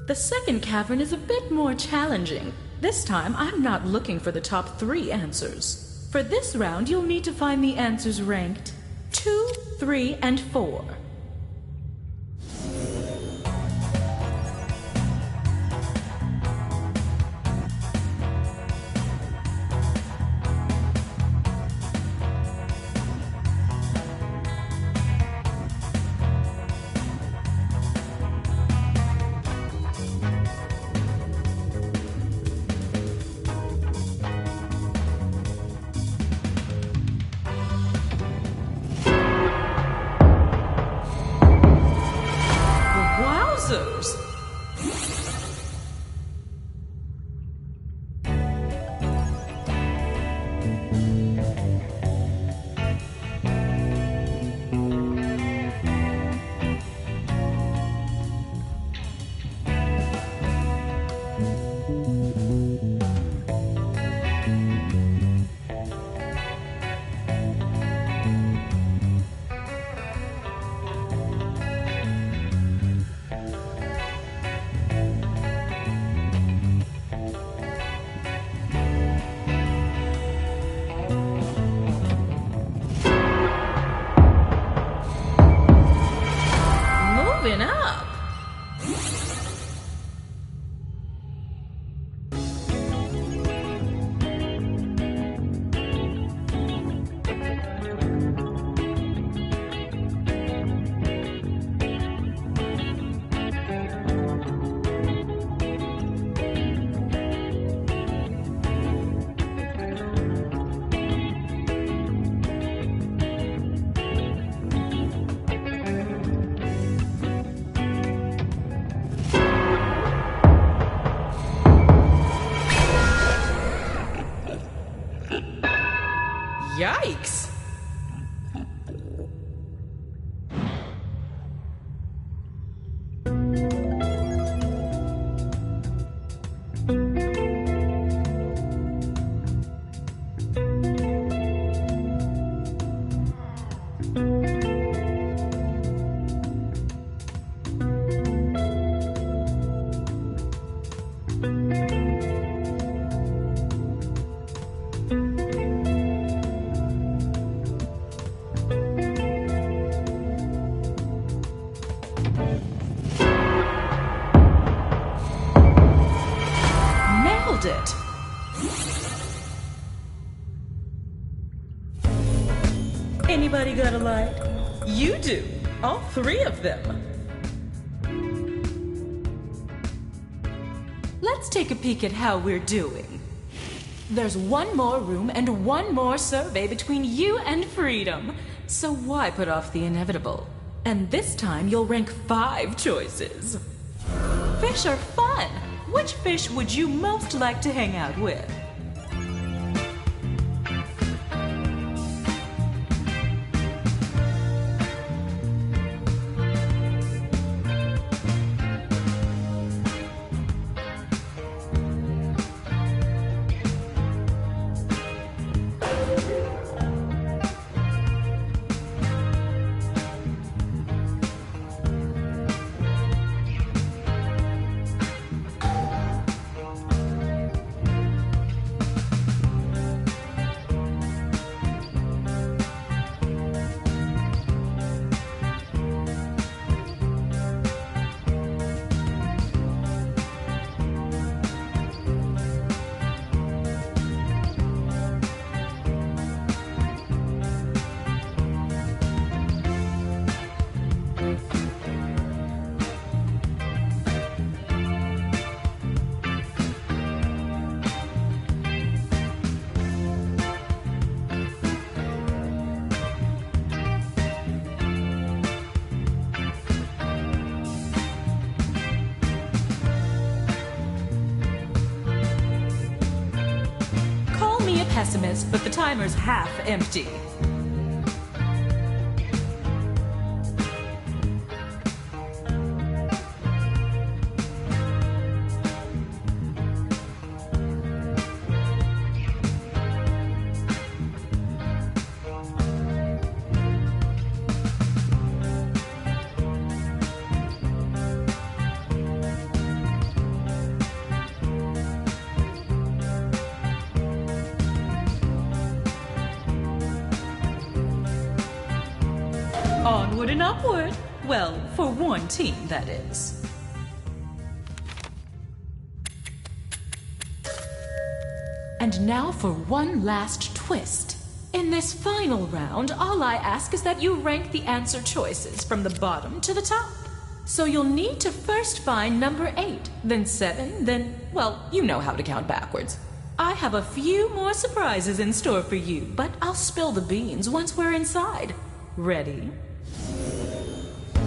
The second cavern is a bit more challenging. This time, I'm not looking for the top 3 answers. For this round, you'll need to find the answers ranked 2, 3, and 4. Yikes! It. Anybody got a light? You do. All 3 of them. Let's take a peek at how we're doing. There's 1 more room and 1 more survey between you and freedom. So why put off the inevitable? And this time you'll rank 5 choices. Fish are fun. Which fish would you most like to hang out with? pessimist, but the timer's half empty. Onward and upward. Well, for one team, that is. And now for one last twist. In this final round, all I ask is that you rank the answer choices from the bottom to the top. So you'll need to first find number 8, then 7, then, well, you know how to count backwards. I have a few more surprises in store for you, but I'll spill the beans once we're inside. Ready?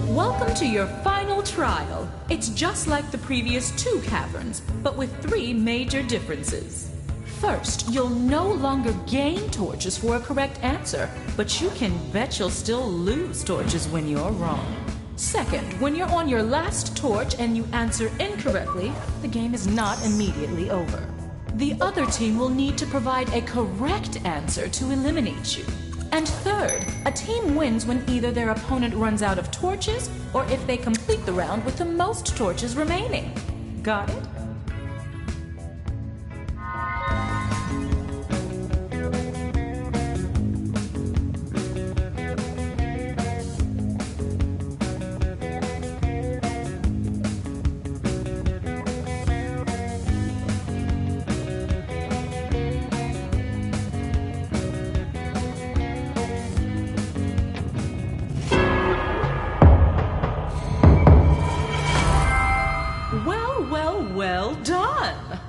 Welcome to your final trial. It's just like the previous 2 caverns, but with 3 major differences. First, you'll no longer gain torches for a correct answer, but you can bet you'll still lose torches when you're wrong. Second, when you're on your last torch and you answer incorrectly, the game is not immediately over. The other team will need to provide a correct answer to eliminate you. And third, a team wins when either their opponent runs out of torches or if they complete the round with the most torches remaining. Got it? Well done!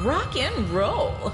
Rock and roll.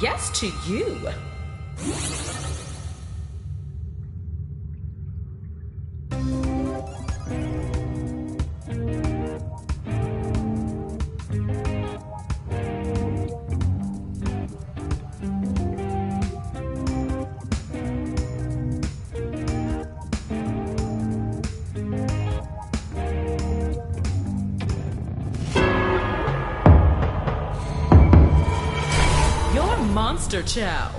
Yes to you. Monster Chow.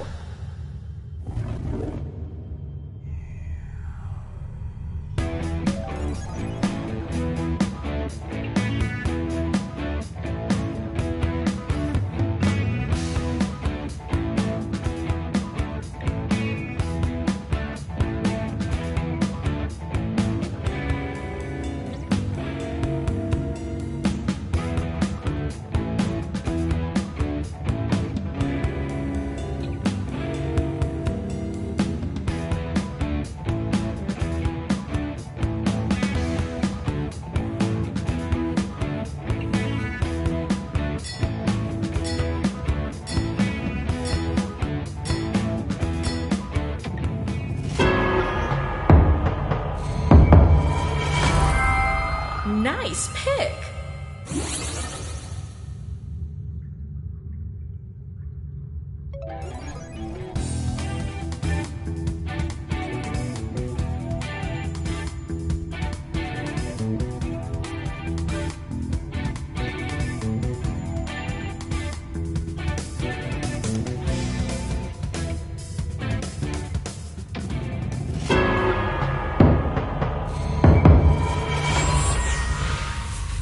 Nice pick.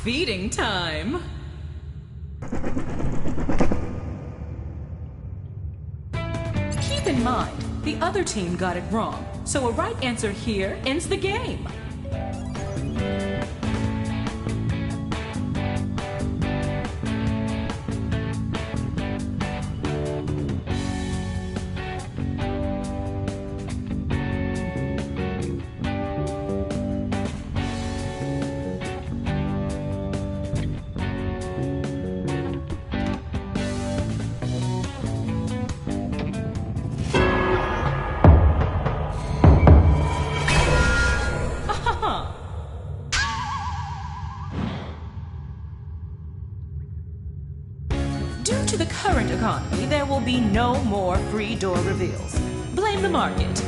Feeding time. Keep in mind, the other team got it wrong, so a right answer here ends the game. Due to the current economy, there will be no more free door reveals. Blame the market.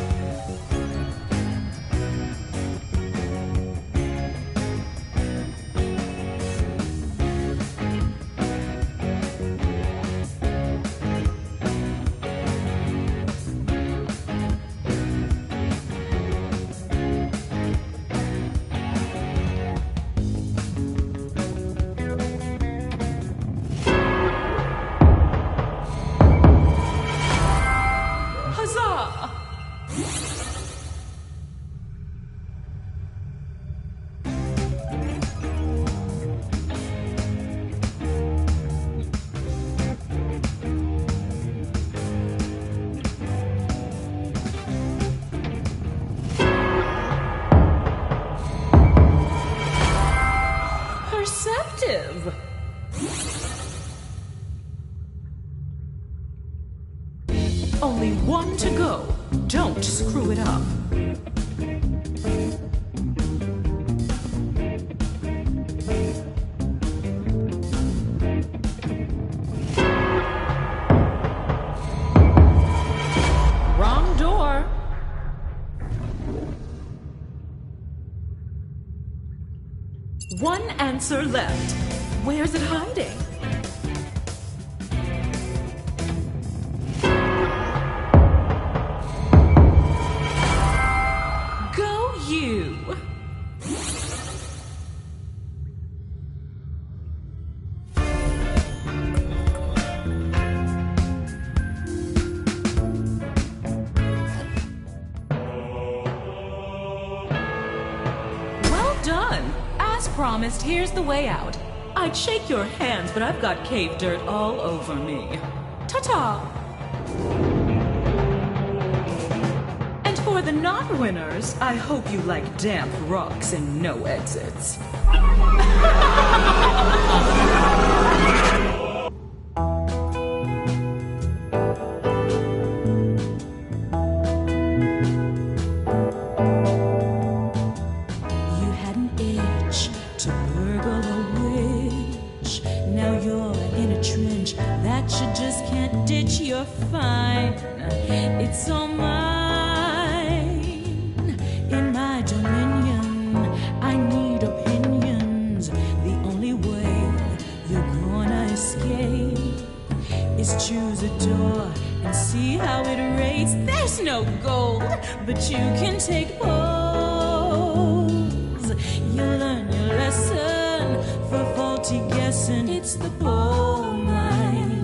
Perceptive. Only one to go. Don't screw it up. Wrong door. One answer left. Where's it hiding? Go you! Well done! As promised, here's the way out. I'd shake your hands, but I've got cave dirt all over me. Ta-ta! And for the non-winners, I hope you like damp rocks and no exits. You had an itch to burgle a witch. Now you're in a trench that you just can't ditch. You're fine. It's all mine. In my dominion, I need opinions. The only way you're gonna escape is choose a door and see how it rates. There's no gold, but you can take pose. You learn your lesson for faulty guessing. It's the coal mine.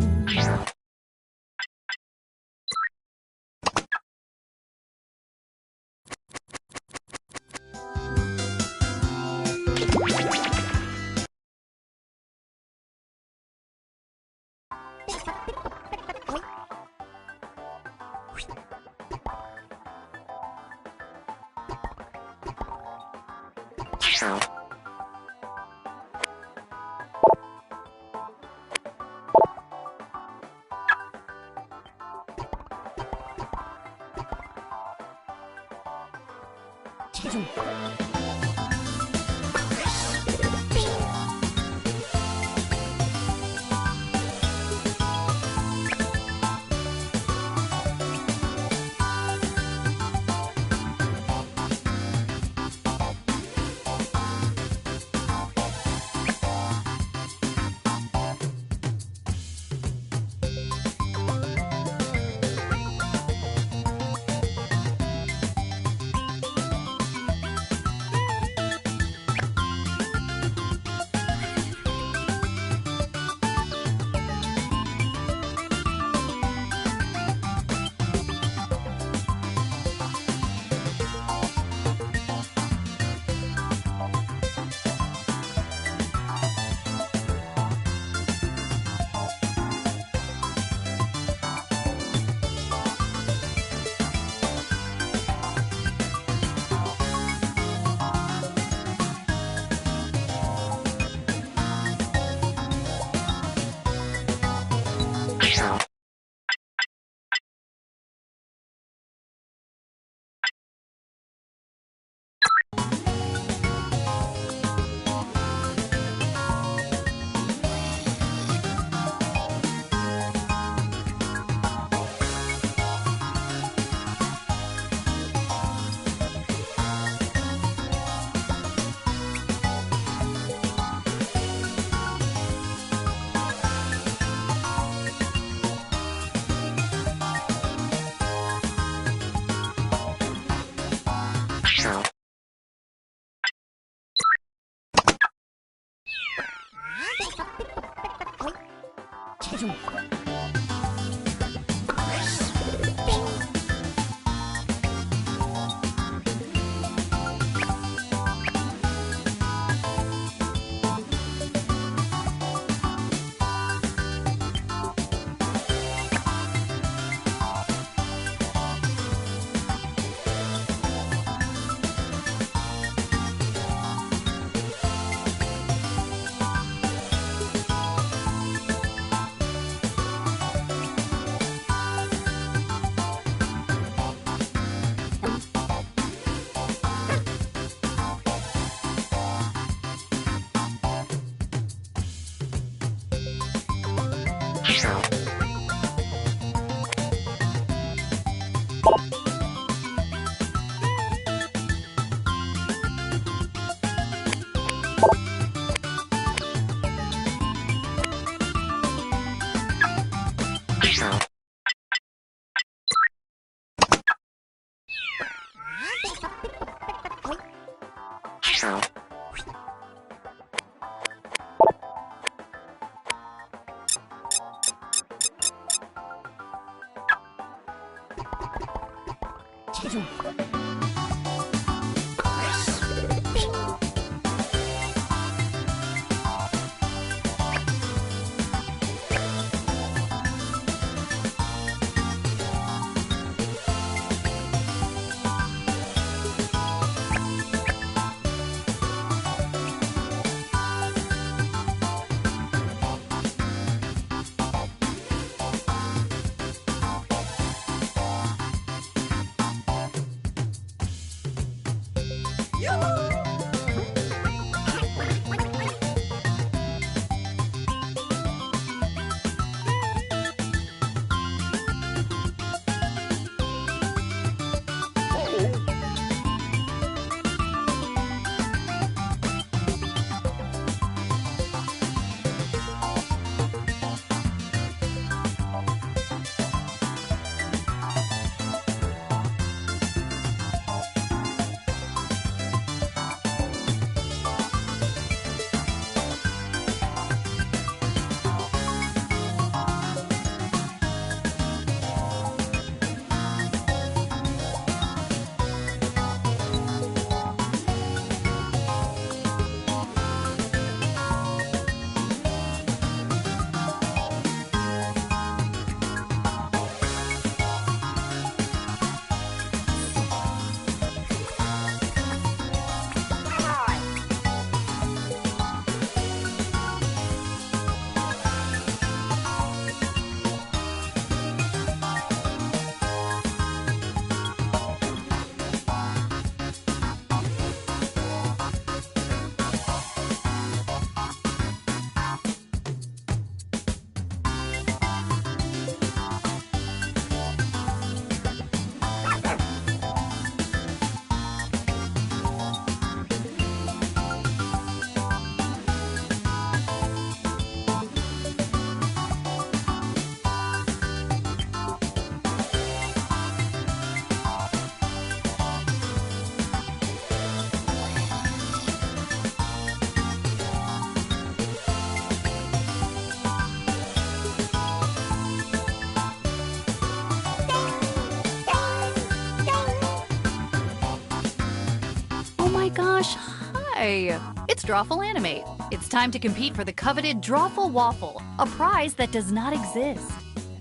gosh, hi! It's Drawful Animate. It's time to compete for the coveted Drawful Waffle, a prize that does not exist.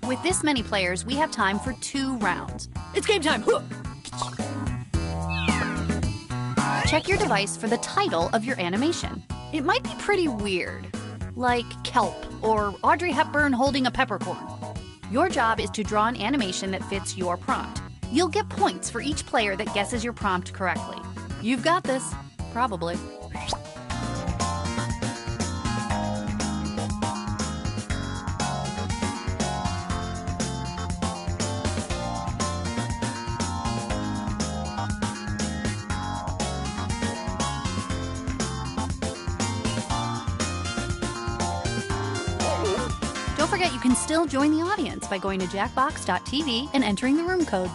With this many players, we have time for 2 rounds. It's game time! Check your device for the title of your animation. It might be pretty weird, like kelp or Audrey Hepburn holding a peppercorn. Your job is to draw an animation that fits your prompt. You'll get points for each player that guesses your prompt correctly. You've got this, probably. Don't forget you can still join the audience by going to jackbox.tv and entering the room code.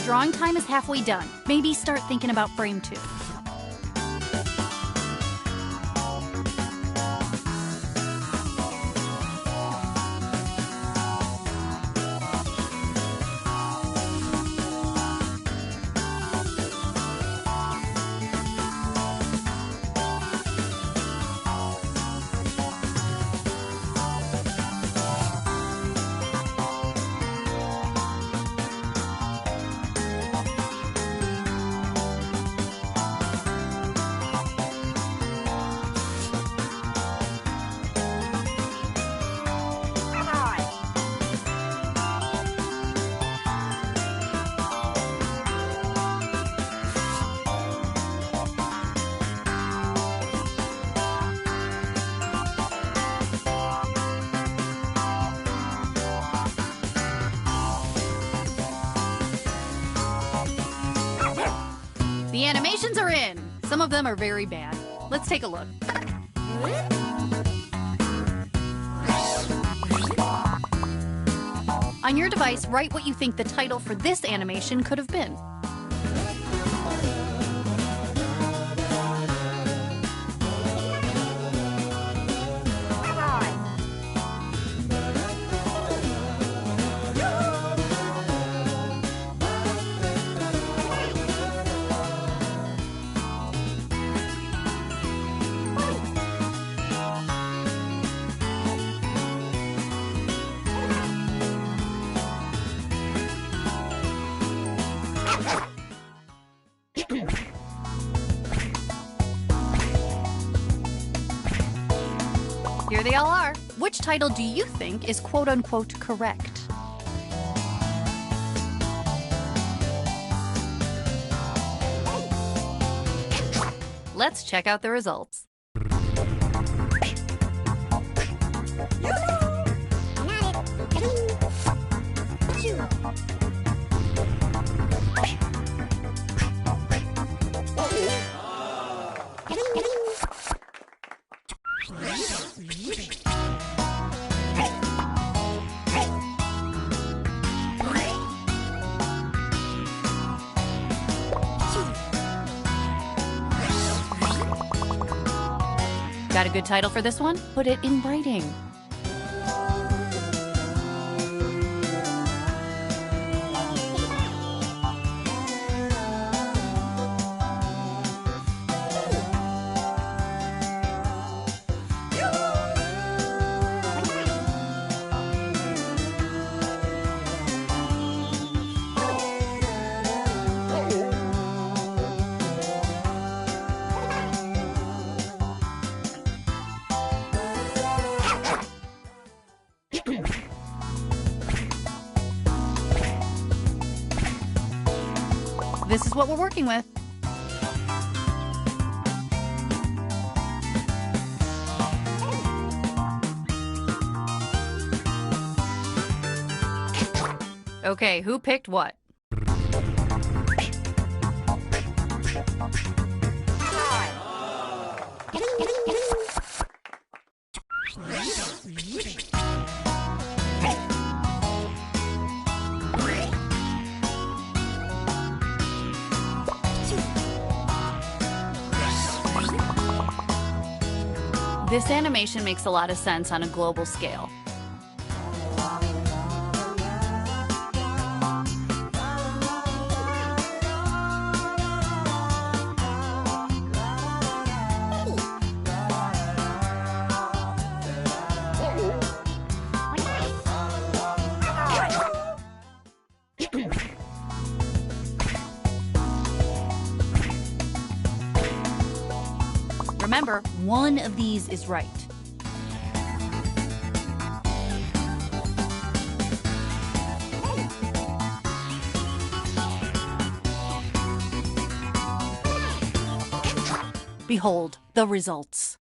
Drawing time is halfway done. Maybe start thinking about frame 2. The animations are in. Some of them are very bad. Let's take a look. On your device, write what you think the title for this animation could have been. Here they all are. Which title do you think is quote-unquote correct? Let's check out the results. Got a good title for this one? Put it in writing. This is what we're working with. Okay, who picked what? This animation makes a lot of sense on a global scale. Remember, one of these is right. Behold the results.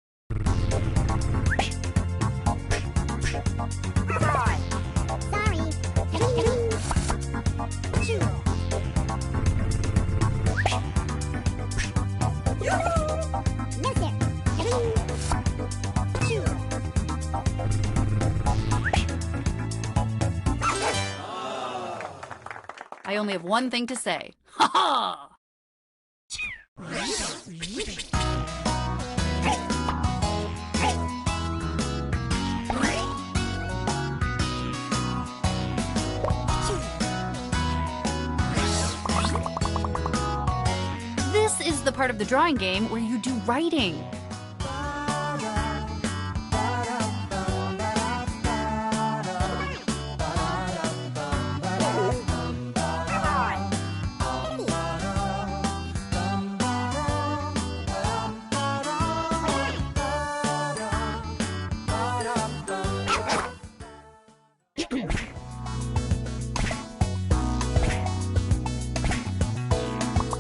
I only have one thing to say. Ha ha! This is the part of the drawing game where you do writing.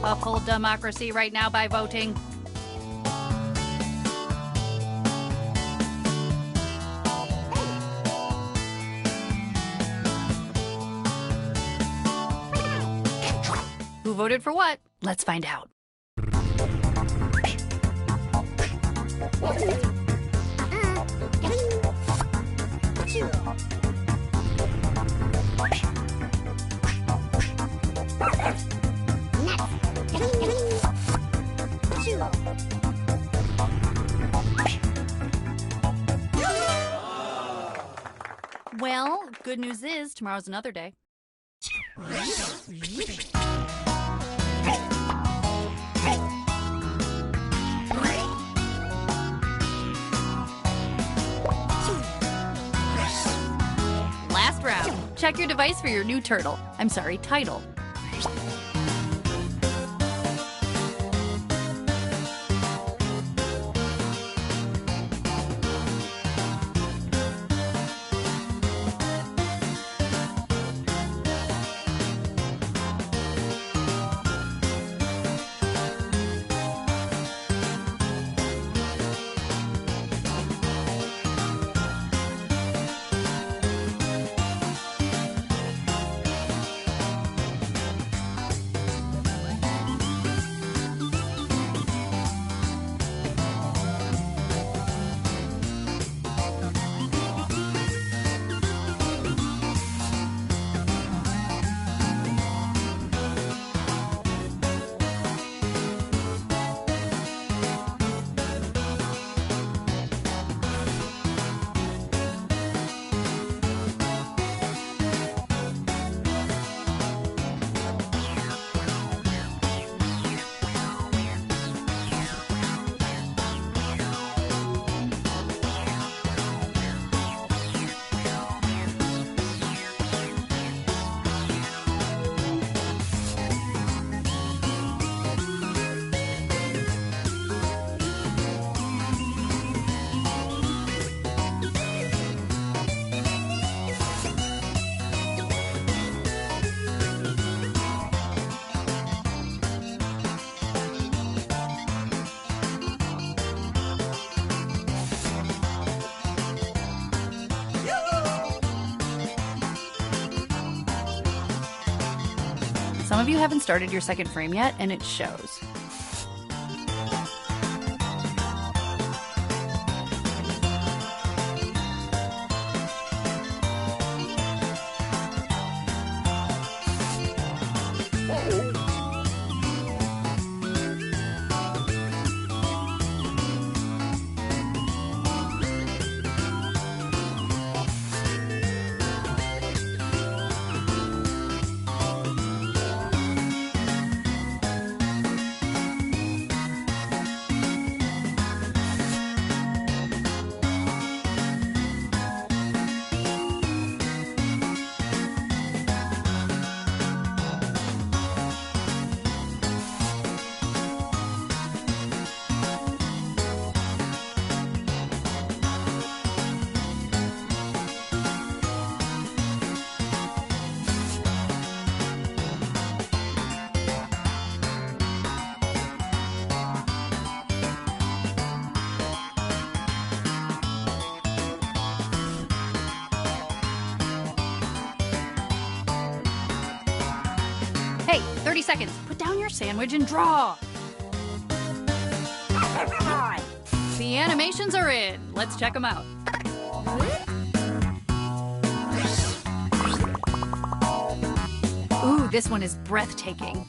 Uphold democracy right now by voting. Who voted for what? Let's find out. Well, good news is tomorrow's another day. Last round. Check your device for your new title. Some of you haven't started your second frame yet, and it shows. Hey, 30 seconds. Put down your sandwich and draw. The animations are in. Let's check them out. Ooh, this one is breathtaking.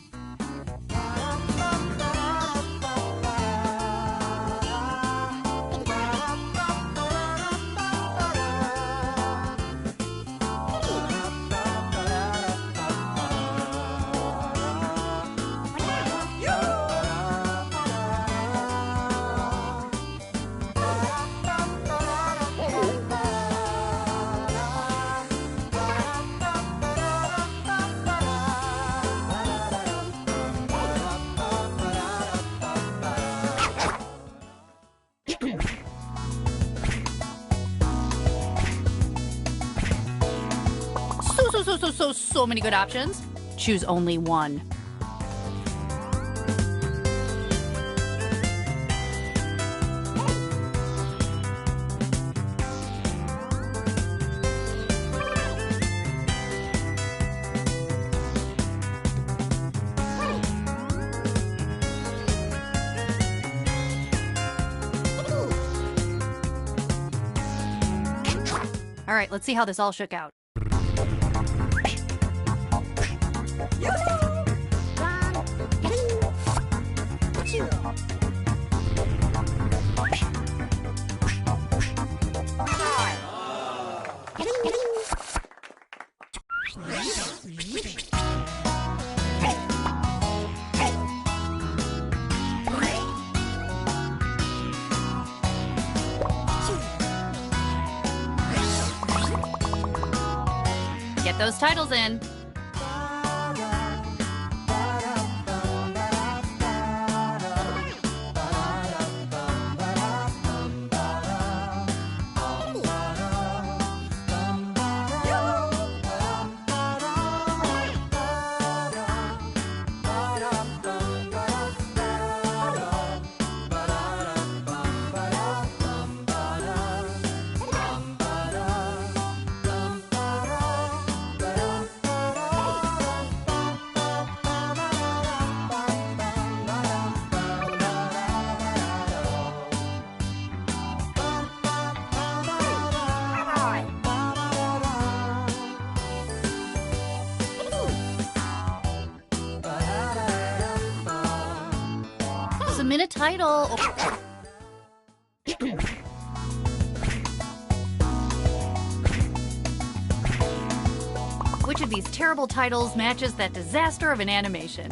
So many good options. Choose only one. All right, let's see how this all shook out. Get those titles in. Submit a title. Which of these terrible titles matches that disaster of an animation?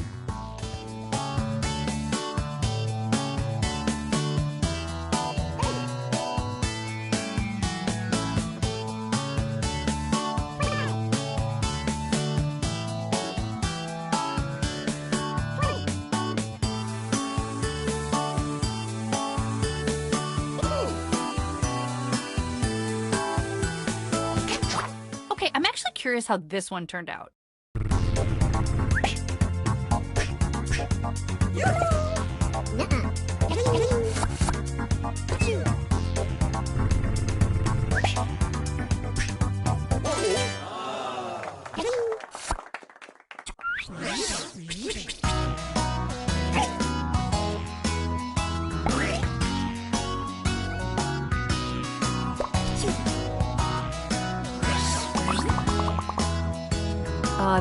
Okay, I'm actually curious how this one turned out.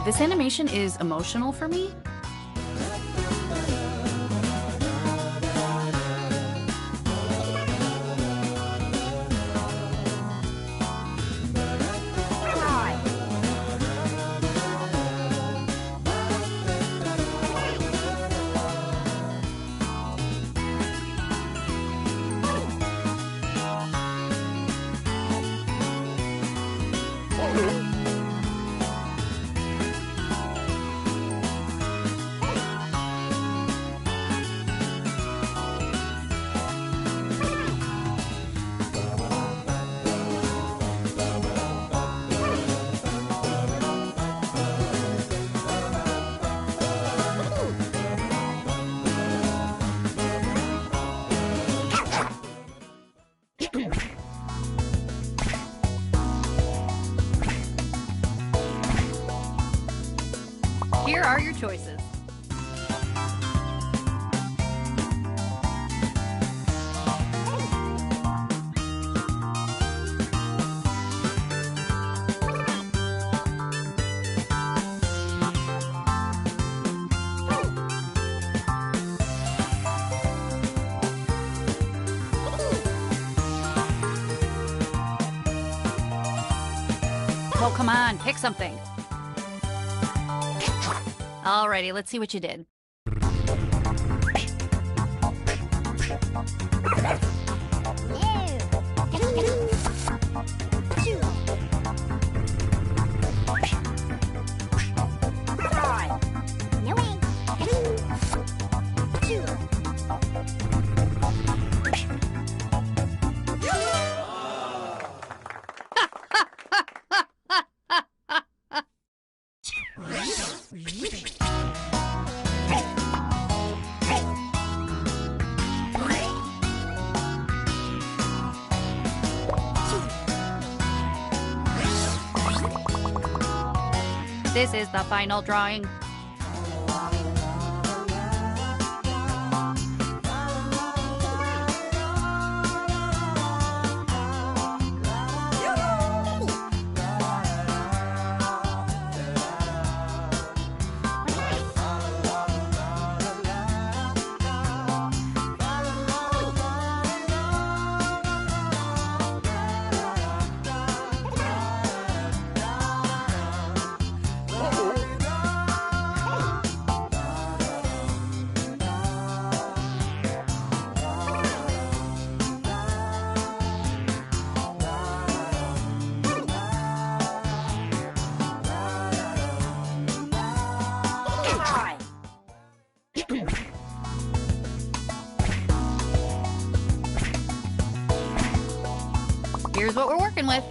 This animation is emotional for me. Here are your choices. Oh, come on, pick something. Alrighty, let's see what you did. This is the final drawing. Here's what we're working with.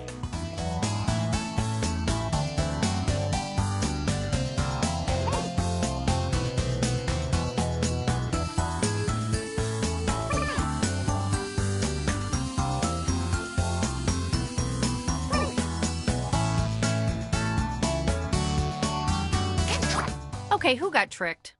Okay, who got tricked?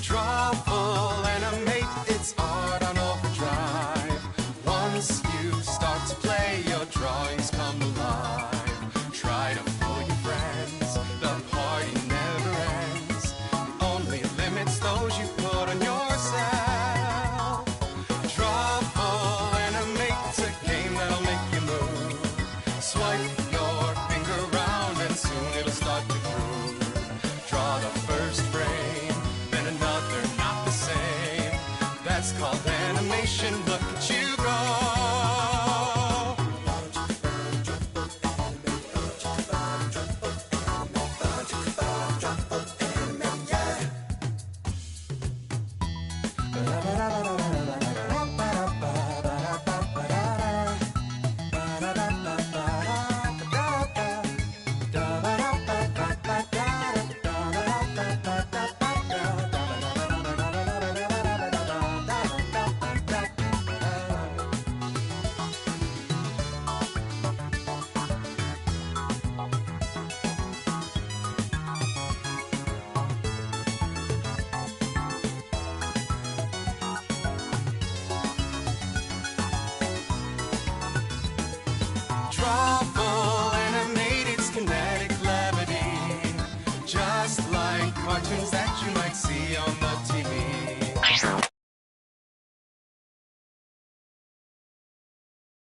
Trouble animate, it's art on overdrive. Once you start to play, your drawings come alive. Try to fool your friends, the party never ends. Only limits those you put on yourself. Trouble animate, it's a game that'll make you move. Swipe your finger around and soon it'll start to groove. Draw the first frame, then another not the same. That's called animation, look at you go. Trouble animate, it's kinetic levity, just like cartoons that you might see on the TV.